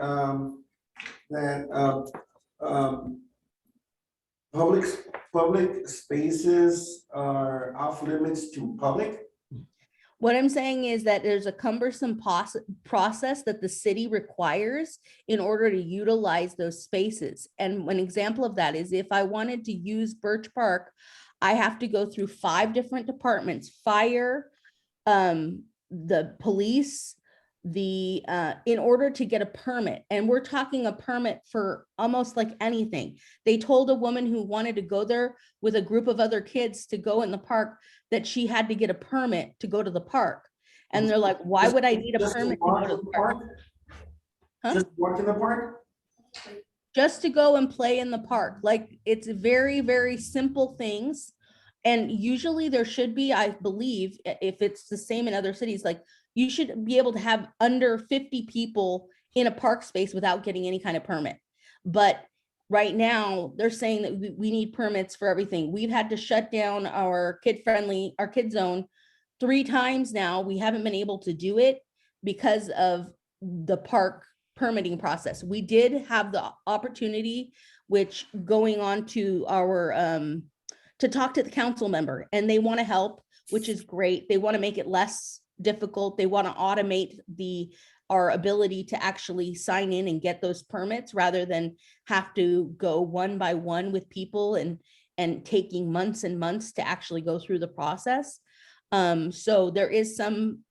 public spaces are off limits to public? What I'm saying is that there's a cumbersome process that the city requires in order to utilize those spaces. And one example of that is if I wanted to use Birch Park, I have to go through 5 different departments: fire, the police, in order to get a permit. And we're talking a permit for almost like anything. They told a woman who wanted to go there with a group of other kids to go in the park that she had to get a permit to go to the park. And they're like, why would I need a permit to go to the park? Huh? Just walk in the park? Just to go and play in the park. Like, it's very, very simple things. And usually there should be, I believe, if it's the same in other cities, like you should be able to have under 50 people in a park space without getting any kind of permit. But right now they're saying that we need permits for everything. We've had to shut down our kid zone 3 times now. We haven't been able to do it because of the park permitting process. We did have the opportunity, which going on to our, to talk to the council member, and they want to help, which is great. They want to make it less difficult. They want to automate our ability to actually sign in and get those permits rather than have to go one by one with people and taking months and months to actually go through the process. So there is some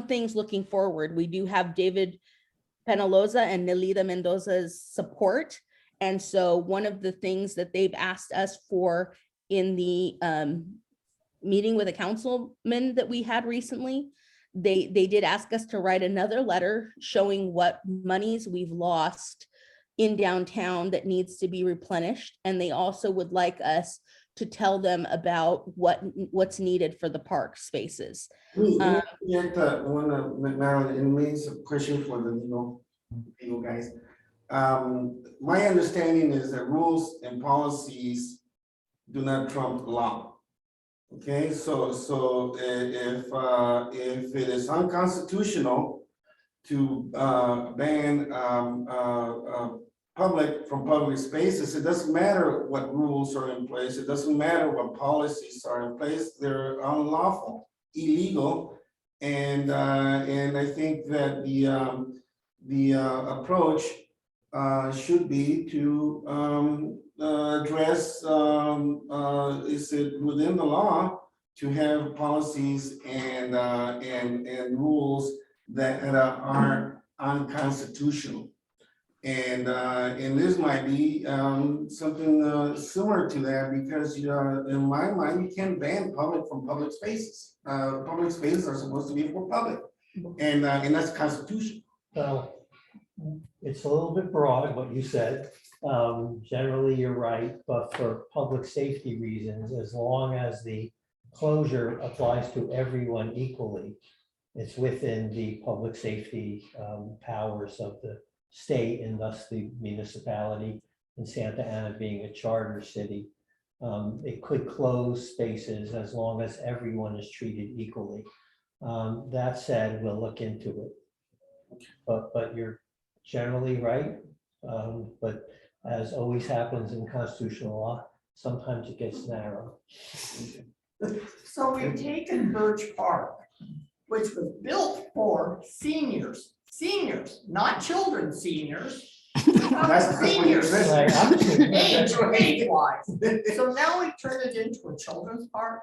things looking forward. We do have David Penaloza and Nelida Mendoza's support. And so one of the things that they've asked us for in the meeting with a councilman that we had recently, they did ask us to write another letter showing what monies we've lost in downtown that needs to be replenished. And they also would like us to tell them about what's needed for the park spaces. Marilyn, it means a question for the legal guys. My understanding is that rules and policies do not trump law. Okay, so if it is unconstitutional to ban public spaces, it doesn't matter what rules are in place. It doesn't matter what policies are in place. They're unlawful, illegal, and I think that the approach should be to address, is it within the law to have policies and rules that are unconstitutional. And this might be something similar to that, because in my mind, you can't ban public spaces. Public spaces are supposed to be for public, and that's constitutional. So it's a little bit broad, what you said. Generally, you're right, but for public safety reasons, as long as the closure applies to everyone equally, it's within the public safety powers of the state, and thus the municipality, and Santa Ana being a charter city. It could close spaces as long as everyone is treated equally. That said, we'll look into it. But you're generally right. But as always happens in constitutional law, sometimes it gets narrow. So we've taken Birch Park, which was built for seniors, not children seniors. That's Seniors, Right. age-wise. So now we turn it into a children's park,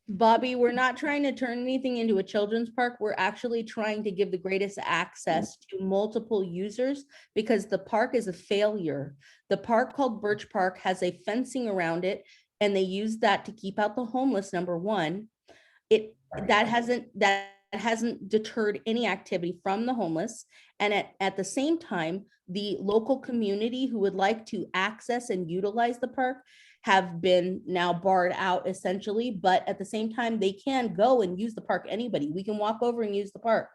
Bobby, we're not trying to turn anything into a children's park. We're actually trying to give the greatest access to multiple users, because the park is a failure. The park called Birch Park has a fencing around it, and they use that to keep out the homeless, number one. That hasn't deterred any activity from the homeless. And at the same time, the local community who would like to access and utilize the park have been now barred out essentially, but at the same time, they can go and use the park. Anybody, we can walk over and use the park.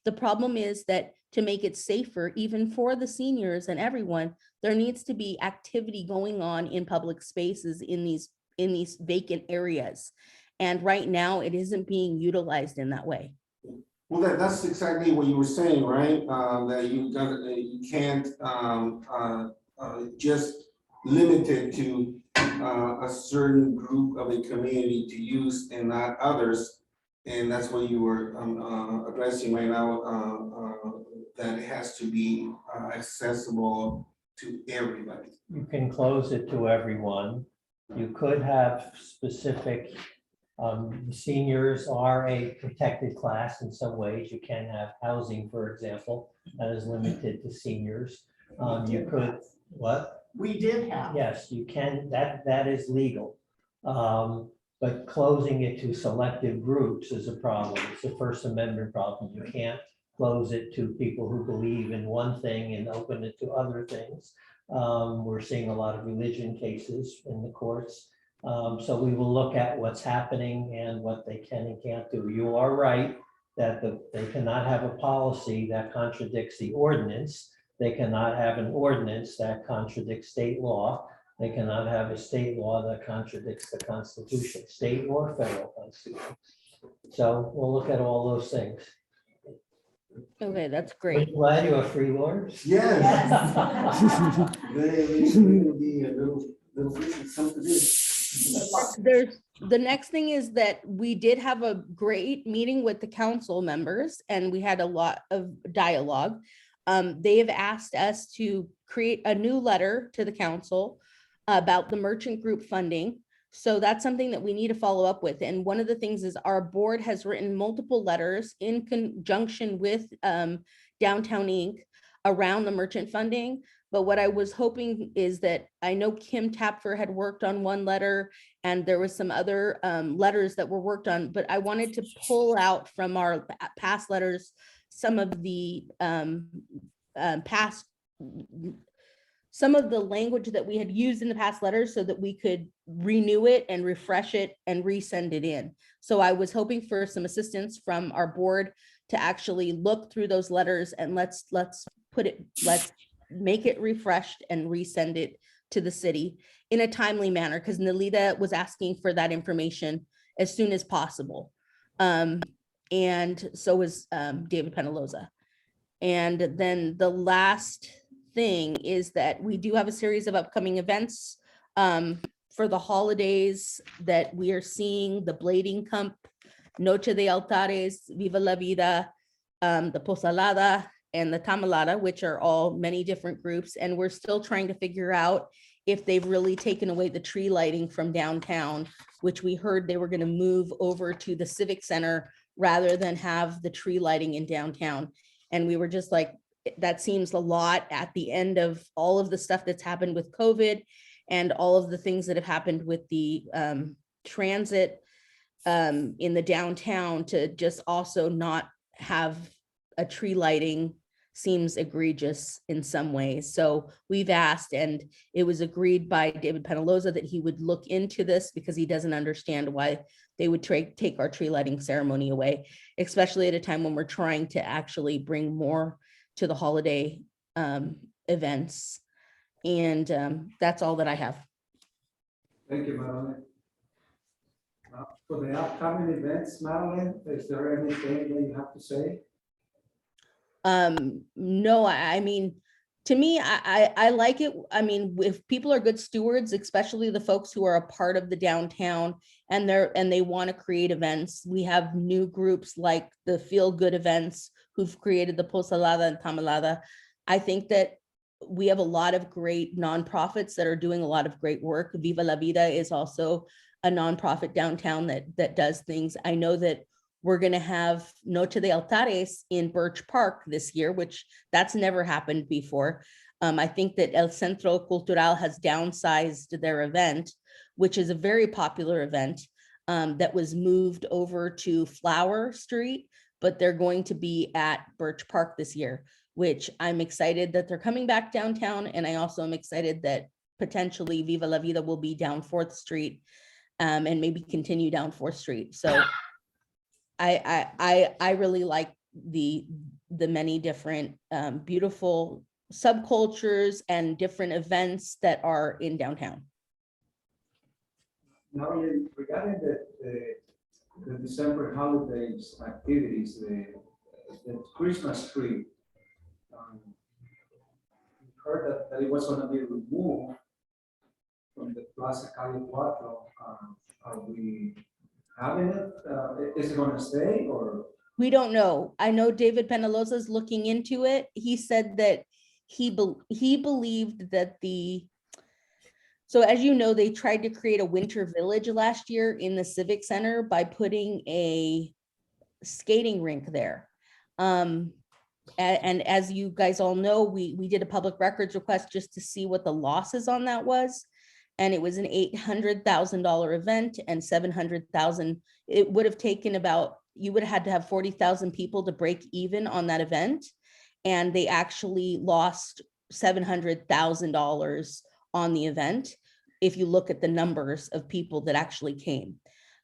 The problem is that to make it safer, even for the seniors and everyone, there needs to be activity going on in public spaces in these vacant areas. And right now it isn't being utilized in that way. Well, that's exactly what you were saying, right? That you can't just limit it to a certain group of a community to use and not others. And that's what you were addressing right now, that it has to be accessible to everybody. You can close it to everyone. You could have specific, seniors are a protected class in some ways. You can have housing, for example, that is limited to seniors. You could, what? We did have. Yes, you can, that is legal. But closing it to selective groups is a problem. It's a First Amendment problem. You can't close it to people who believe in one thing and open it to other things. We're seeing a lot of religion cases in the courts. So we will look at what's happening and what they can and can't do. You are right that they cannot have a policy that contradicts the ordinance. They cannot have an ordinance that contradicts state law. They cannot have a state law that contradicts the Constitution, state or federal Constitution. So we'll look at all those things. Okay, that's We're great. glad you have free lawyers. Yes. They will be a little something to do. There's, the next thing is that we did have a great meeting with the council members and we had a lot of dialogue. They have asked us to create a new letter to the council about the merchant group funding. So that's something that we need to follow up with. And one of the things is our board has written multiple letters in conjunction with Downtown Inc. around the merchant funding. But what I was hoping is that I know Kim Tapfer had worked on one letter and there was some other letters that were worked on, but I wanted to pull out from our past letters some of the some of the language that we had used in the past letters so that we could renew it and refresh it and resend it in. So I was hoping for some assistance from our board to actually look through those letters and let's make it refreshed and resend it to the city in a timely manner, because Nalita was asking for that information as soon as possible. And so was David Penaloza. And then the last thing is that we do have a series of upcoming events for the holidays that we are seeing: the Blading Camp, Noche de Altares, Viva la Vida, the Posalada, and the Tamalada, which are all many different groups. And we're still trying to figure out if they've really taken away the tree lighting from downtown, which we heard they were going to move over to the Civic Center rather than have the tree lighting in downtown. And we were just like, that seems a lot at the end of all of the stuff that's happened with COVID and all of the things that have happened with the transit in the downtown, to just also not have a tree lighting seems egregious in some ways. So we've asked, and it was agreed by David Penaloza that he would look into this because he doesn't understand why they would take our tree lighting ceremony away, especially at a time when we're trying to actually bring more to the holiday events. And that's all that I have. Thank you, Madeline. For the upcoming events, Madeline, is there anything that you have to say? No, I mean, to me, I like it. I mean, if people are good stewards, especially the folks who are a part of the downtown and they want to create events. We have new groups like the Feel Good events who've created the Posalada and Tamalada. I think that we have a lot of great nonprofits that are doing a lot of great work. Viva la Vida is also a nonprofit downtown that does things. I know that we're going to have Noche de Altares in Birch Park this year, which that's never happened before. I think that El Centro Cultural has downsized their event, which is a very popular event that was moved over to Flower Street, but they're going to be at Birch Park this year, which I'm excited that they're coming back downtown. And I also am excited that potentially Viva la Vida will be down 4th Street and maybe continue down 4th Street. So I really like the many different beautiful subcultures and different events that are in downtown. Now, regarding the December holidays activities, the Christmas tree, we heard that it was going to be removed from the Plaza Calle Cuatro. Are we having it? Is it going to stay or? We don't know. I know David Penaloza is looking into it. He said that he believed that so as you know, they tried to create a winter village last year in the Civic Center by putting a skating rink there. And as you guys all know, we did a public records request just to see what the losses on that was. And it was an $800,000 event and 700,000. It would have taken you would have had to have 40,000 people to break even on that event. And they actually lost $700,000 on the event. if you look at the numbers of people that actually came.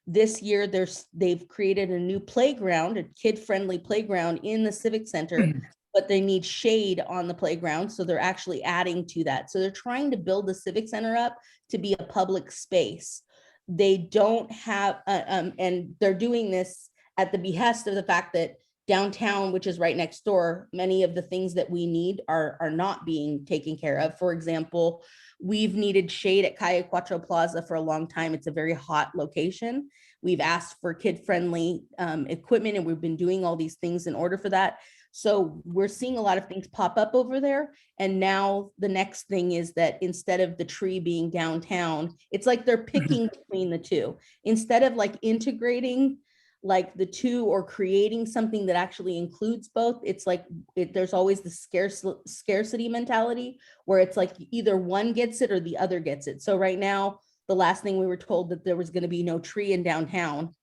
This year, they've created a new playground, a kid-friendly playground in the Civic Center, but they need shade on the playground, so they're actually adding to that. So they're trying to build the Civic Center up to be a public space. They don't have, and they're doing this at the behest of the fact that downtown, which is right next door, many of the things that we need are not being taken care of. For example, we've needed shade at Calle Cuatro Plaza for a long time. It's a very hot location. We've asked for kid-friendly equipment, and we've been doing all these things in order for that. So we're seeing a lot of things pop up over there. And now the next thing is that instead of the tree being downtown, it's like they're picking between the two. Instead of like integrating like the two or creating something that actually includes both, it's like there's always the scarcity mentality where it's like either one gets it or the other gets it. So right now, the last thing we were told that there was going to be no tree in downtown,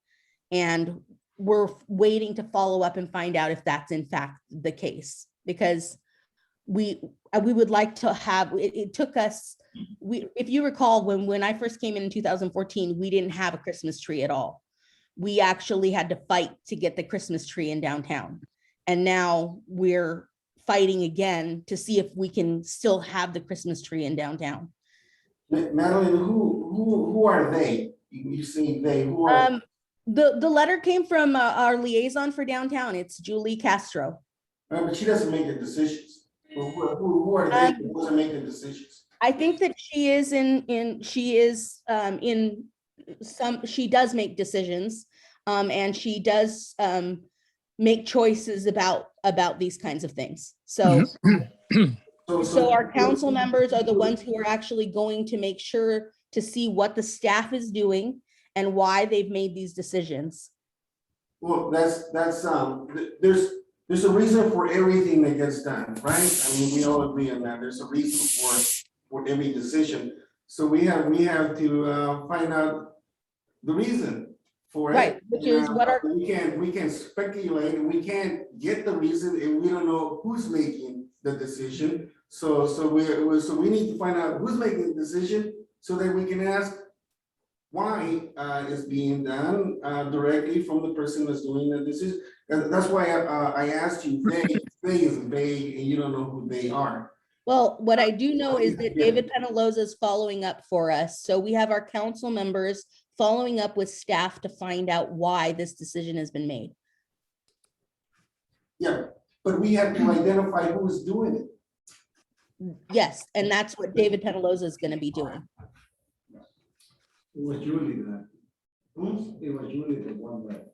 and we're waiting to follow up and find out if that's in fact the case, because we would like to have, it took us, if you recall, when I first came in 2014, we didn't have a Christmas tree at all. We actually had to fight to get the Christmas tree in downtown. And now we're fighting again to see if we can still have the Christmas tree in downtown. Madeline, who are they? You say they, who are? The letter came from our liaison for downtown. It's Julie Castro. But she doesn't make the decisions. Who are they? Who doesn't make the decisions? I think that she does make decisions, and she does make choices about these kinds of things. So our council members are the ones who are actually going to make sure to see what the staff is doing and why they've made these decisions. Well, there's a reason for everything that gets done, right? I mean, we all agree on that. There's a reason for every decision. So we have to find out the reason for it. Right, which is what our we can speculate, and we can't get the reason, and we don't know who's making the decision. So we need to find out who's making the decision so that we can ask why it's being done directly from the person that's doing the decision. And that's why I asked you, they is vague, and you don't know who they are. Well, what I do know is that David Penaloza is following up for us. So we have our council members following up with staff to find out why this decision has been made. Yeah, but we have to identify who is doing it. Yes, and that's what David Penaloza is going to be doing. It was Julie that, it was Julie the one that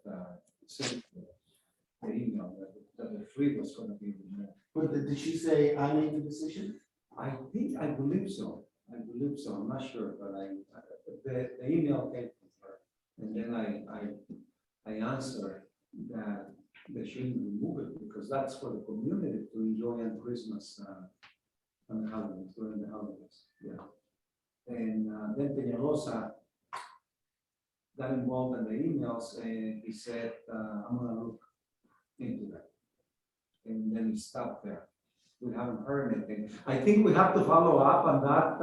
sent the email that the tree was gonna be removed. But did she say I made the decision? I believe so. I'm not sure, but the email came from her. And then I answered that they shouldn't remove it because that's for the community to enjoy on Christmas and the holidays, during the holidays. Yeah. And then Peñalosa got involved in the emails, and he said, I'm gonna look into that. And then he stopped there. We haven't heard anything. I think we have to follow up on that,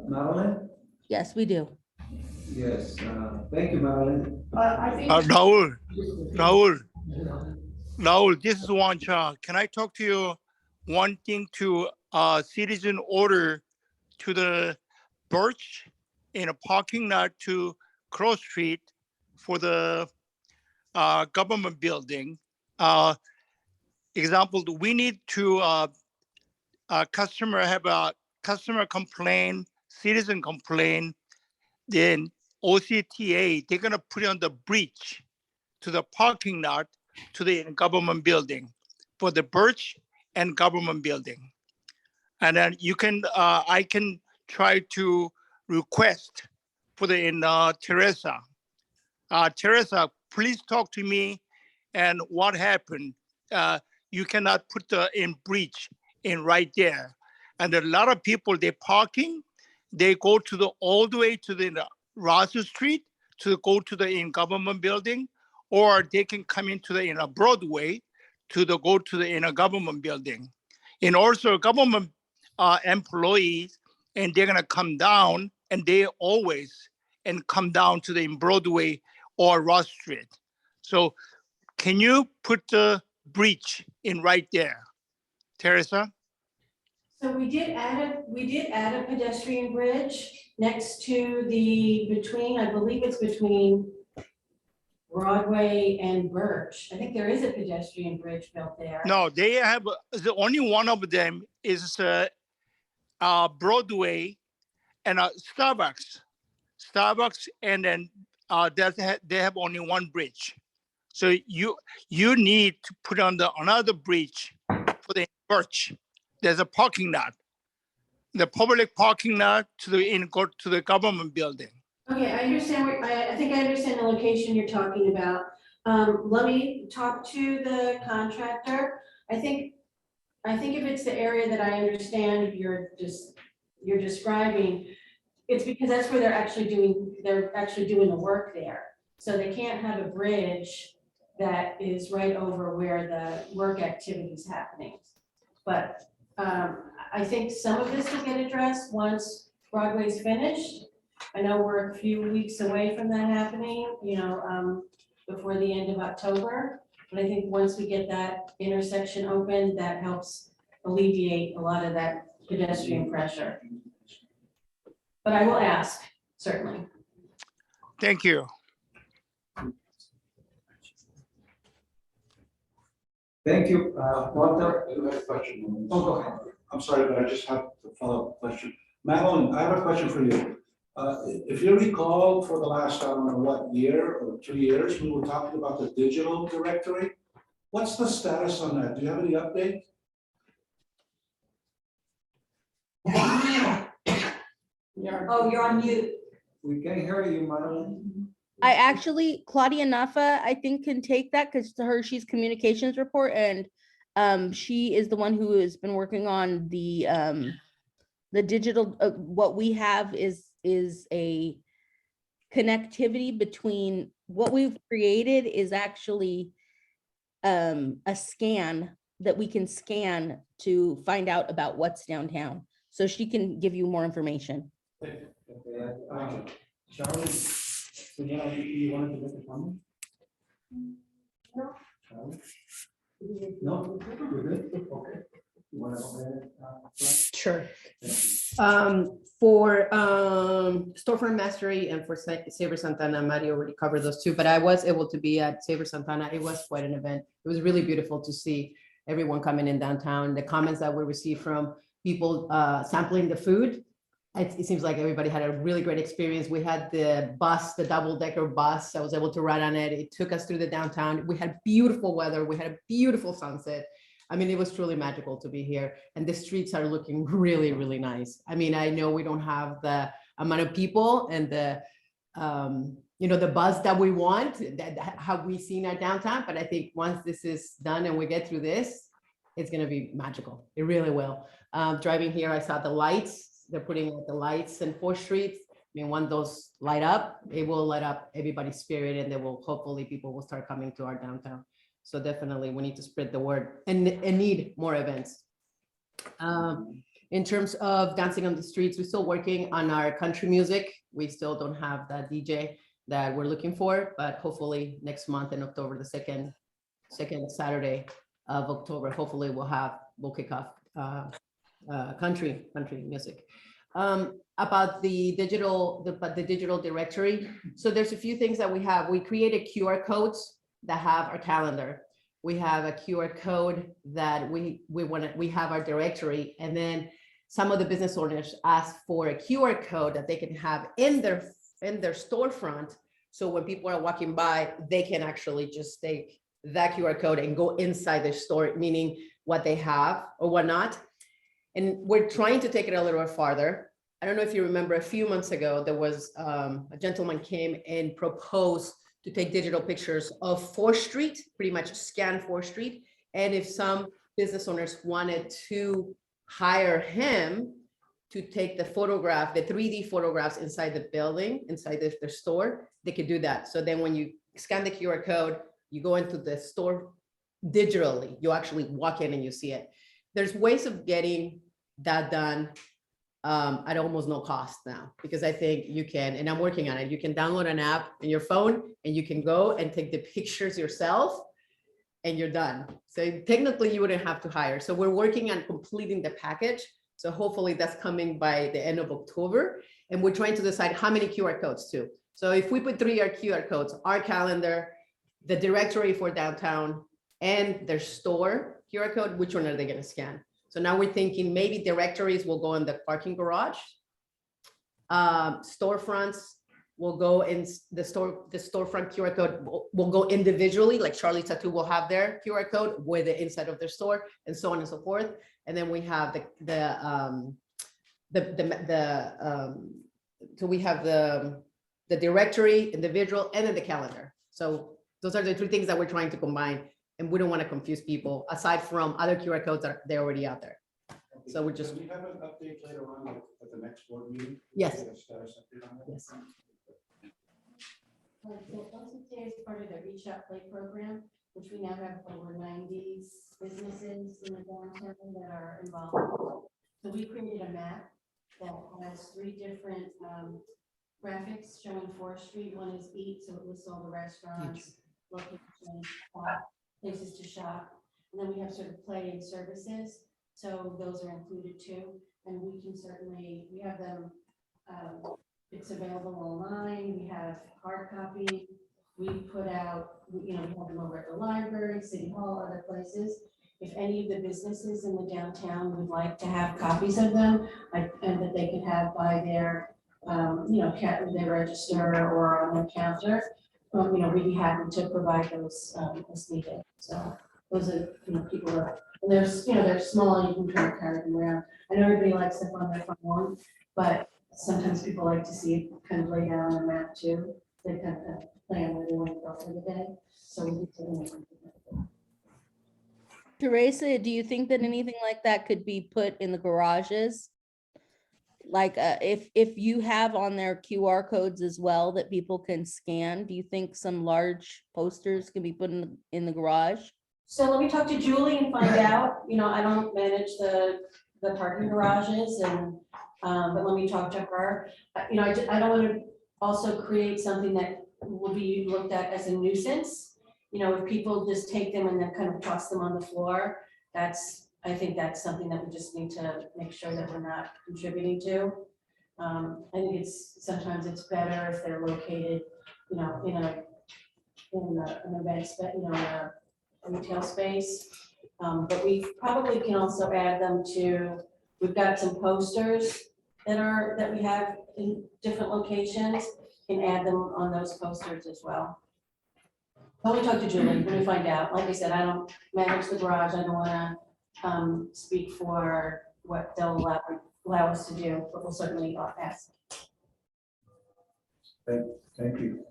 Madeline? Yes, we do. Yes, thank you, Madeline. I think. Raul, this is Wancha. Can I talk to you one thing to citizen order to the Birch in a parking lot to Cross Street for the government building. Example, we need to customer have a customer complaint, citizen complaint, then OCTA, they're gonna put it on the bridge to the parking lot to the government building for the Birch and government building. And then you can, I can try to request for the in Teresa. Teresa, please talk to me and what happened. You cannot put the in bridge in right there. And a lot of people, they're parking, they go to the all the way to the Rosser Street to go to the in government building, or they can come into the in a Broadway to the go to the in a government building. And also government employees and they're gonna come down, and they always and come down to the Broadway or Ross Street. So can you put the bridge in right there, Teresa? So we did add a pedestrian bridge next to between, I believe it's between Broadway and Birch. I think there is a pedestrian bridge built there. No, they have, the only one of them is Broadway and Starbucks. Starbucks, and then they have only one bridge. So you need to put on another bridge for the Birch. There's a parking lot, the public parking lot to the government building. Okay, I understand, I think I understand the location you're talking about. Let me talk to the contractor. I think if it's the area that I understand you're describing, it's because that's where they're actually doing the work there. So they can't have a bridge that is right over where the work activity is happening. But I think some of this will get addressed once Broadway's finished. I know we're a few weeks away from that happening, before the end of October. But I think once we get that intersection open, that helps alleviate a lot of that pedestrian pressure. But I will ask, certainly. Thank you. Thank you, Walter. I have a question. Oh, go ahead. I'm sorry, but I just have a follow-up question. Madeline, I have a question for you. If you recall, for the last, I don't know what, year or 2 years, we were talking about the digital directory. What's the status on that? Do you have any update? Oh, you're on mute. We can hear you, Madeline. I actually, Claudia Nafa, I think can take that because to her, she's communications report and she is the one who has been working on the digital, what we have is a connectivity between what we've created is actually a scan that we can scan to find out about what's downtown. So she can give you more information. Charlie, you wanted to make a comment? No. Charlie? No, you're good? Okay. You want to go ahead? Sure. For Storefront Mastery and for Savor Santa Ana, Mario already covered those two, but I was able to be at Savor Santa Ana. It was quite an event. It was really beautiful to see everyone coming in downtown. The comments that we received from people sampling the food, it seems like everybody had a really great experience. We had the bus, the double-decker bus. I was able to ride on it. It took us through the downtown. We had beautiful weather. We had a beautiful sunset. I mean, it was truly magical to be here. And the streets are looking really, really nice. I mean, I know we don't have the amount of people and the, the buzz that we want, that how we see in our downtown. But I think once this is done and we get through this, it's going to be magical. It really will. Driving here, I saw the lights. They're putting out the lights in 4th Street. I mean, when those light up, it will light up everybody's spirit and they will, hopefully people will start coming to our downtown. So definitely we need to spread the word and need more events. In terms of dancing on the streets, we're still working on our country music. We still don't have that DJ that we're looking for, but hopefully next month in October, the second Saturday of October, hopefully we'll kick off country music. About the digital directory. So there's a few things that we have. We created QR codes that have our calendar. We have a QR code that we have our directory, and then some of the business owners ask for a QR code that they can have in their storefront. So when people are walking by, they can actually just take that QR code and go inside their store, meaning what they have or whatnot. And we're trying to take it a little bit farther. I don't know if you remember a few months ago, there was a gentleman came and proposed to take digital pictures of 4th Street, pretty much scan 4th Street. And if some business owners wanted to hire him to take the photograph, the 3D photographs inside the building, inside their store, they could do that. So then when you scan the QR code, you go into the store digitally, you actually walk in and you see it. There's ways of getting that done at almost no cost now, because I think you can, and I'm working on it, you can download an app on your phone and you can go and take the pictures yourself and you're done. So technically you wouldn't have to hire. So we're working on completing the package. So hopefully that's coming by the end of October. And we're trying to decide how many QR codes too. So if we put 3 QR codes, our calendar, the directory for downtown, and their store QR code, which one are they gonna scan? So now we're thinking maybe directories will go in the parking garage. Storefronts will go in the storefront QR code will go individually, like Charlie Tattoo will have their QR code with the inside of their store, and so on and so forth. And then we have so we have the directory, individual, and then the calendar. So those are the 3 things that we're trying to combine, and we don't want to confuse people aside from other QR codes that they're already out there. So we're just. Can we have an update later on at the next board meeting? Yes. Get a status update on that? Yes. Also today is part of the Reach Out Play program, which we now have over 90 businesses in the downtown that are involved. So we created a map that has 3 different graphics showing 4th Street. One is Eat, so it lists all the restaurants, locations, places to shop. And then we have sort of play and services. So those are included too. And we can certainly, we have them, it's available online. We have hard copy. We put out, we have them over at the library, City Hall, other places. If any of the businesses in the downtown would like to have copies of them, and that they can have by their, their register or on their counter, we'd be happy to provide those as needed. So those are, people are, and they're small, you can kind of carry them around. I know everybody likes stuff on their phone, but sometimes people like to see it kind of laid out on a map too. They kind of plan where they want to go for the day. So we can. Teresa, do you think that anything like that could be put in the garages? Like if you have on there QR codes as well that people can scan, do you think some large posters can be put in the garage? So let me talk to Julie and find out. I don't manage the parking garages, and but let me talk to her. I don't want to also create something that will be looked at as a nuisance. If people just take them and then kind of toss them on the floor, I think that's something that we just need to make sure that we're not contributing to. I think sometimes it's better if they're located, in an event, a retail space. But we probably can also add them to, we've got some posters that we have in different locations, and add them on those posters as well. Let me talk to Julie, let me find out. Like I said, I don't manage the garage. I don't want to speak for what they'll allow us to do, but we'll certainly ask. Thank you.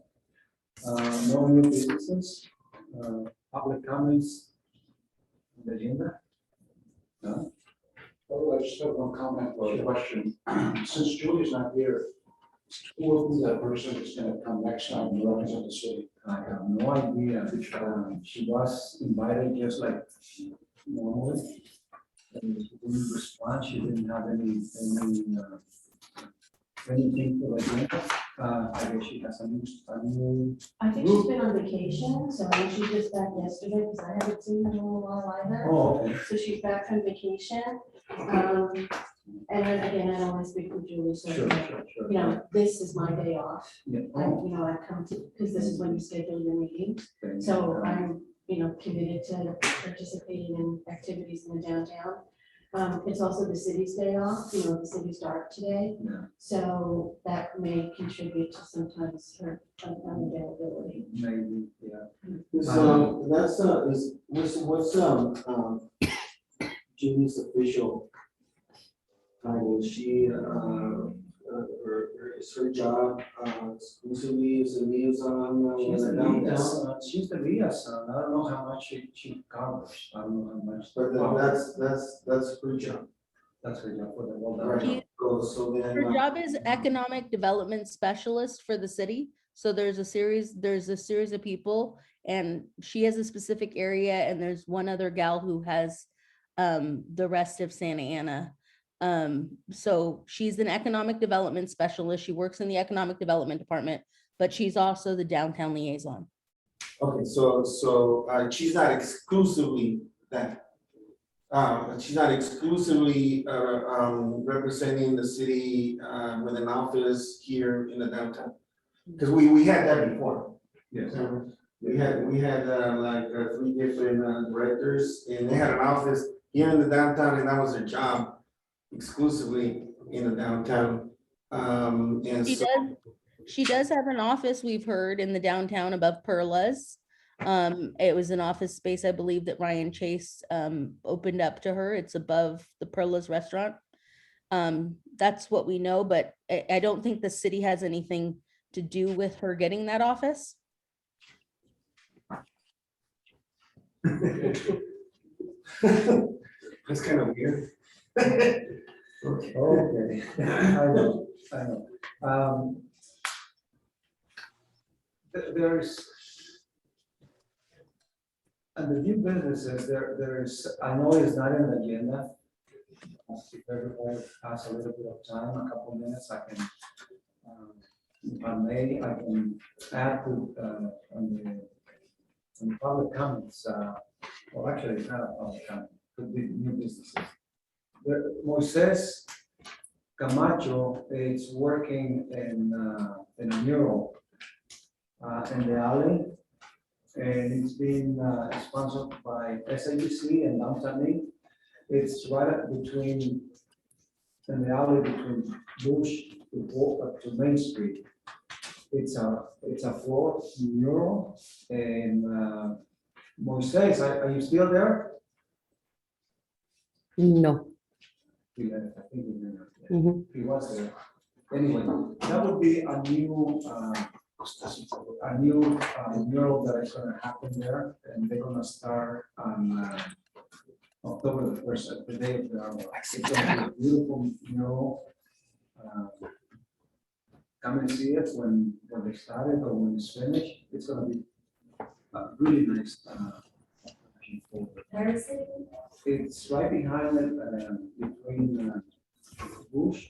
No new businesses, public comments on the agenda? No? Oh, I just have one comment or question. Since Julie's not here, who will be that person that's gonna come next time and represent the city? I have no idea. She was invited just like normally. And she didn't respond. She didn't have anything for the agenda. I guess she has a new. I think she's been on vacation, so I think she just back yesterday, because I haven't seen her in a while either. Oh, okay. So she's back from vacation. And then again, I don't want to speak with Julie, so, Sure. this is my day off. Yeah. I come to, because this is when you schedule your meeting. So I'm, committed to participating in activities in the downtown. It's also the city's day off, the city's dark today. Yeah. So that may contribute to sometimes her unavailability. Maybe, yeah. What's Julie's official title? Is she, or is her job exclusively as a liaison? She's the liaison. I don't know how much she covers. I don't know how much. But that's her job. That's her job for the whole. Right. So then. Her job is economic development specialist for the city. So there's a series of people, and she has a specific area, and there's one other gal who has the rest of Santa Ana. So she's an economic development specialist. She works in the economic development department, but she's also the downtown liaison. Okay, so she's not exclusively that. She's not exclusively representing the city with an office here in the downtown. Because we had that before. Yes. We had like 3 different directors, and they had an office here in the downtown, and that was their job, exclusively in the downtown. And She so, does, she does have an office, we've heard, in the downtown above Perla's. It was an office space, I believe, that Ryan Chase opened up to her. It's above the Perla's restaurant. That's what we know, but I don't think the city has anything to do with her getting that office. that's kind of weird. Okay, I know. There's, and the new businesses, there's, I know it's not in the agenda. If everybody has a little bit of time, a couple minutes, I can, if I may, I can add to, on the public comments, well, actually, it's not a public comment, could be new businesses. Moises Camacho is working in a mural in the alley, and it's been sponsored by SABC and Downtown. It's right between, in the alley between Bush to Main Street. It's a floor mural, and Moises, are you still there? No. He left, I think he left. Mhm. He was there. Anyway, that would be a new mural that is gonna happen there, and they're gonna start on October the 1st, the day of the hour. It's gonna be a beautiful mural. Come and see it when they start it or when it's finished. It's gonna be really nice. Where is it? It's right behind it, between Bush.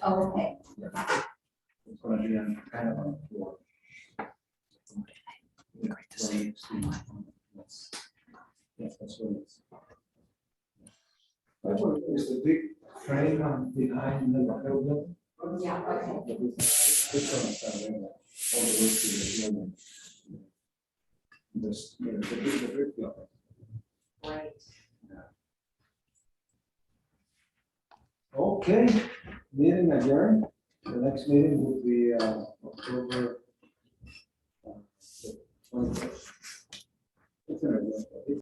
Oh, okay. It's gonna be on kind of on the floor. Yeah, Great to see. Yes, that's what it is. That one is the big frame behind the building. Yeah, okay. It's gonna start there, all the way to the building. This, the brick building. Right. Okay, meeting adjourned. The next meeting will be October 21st.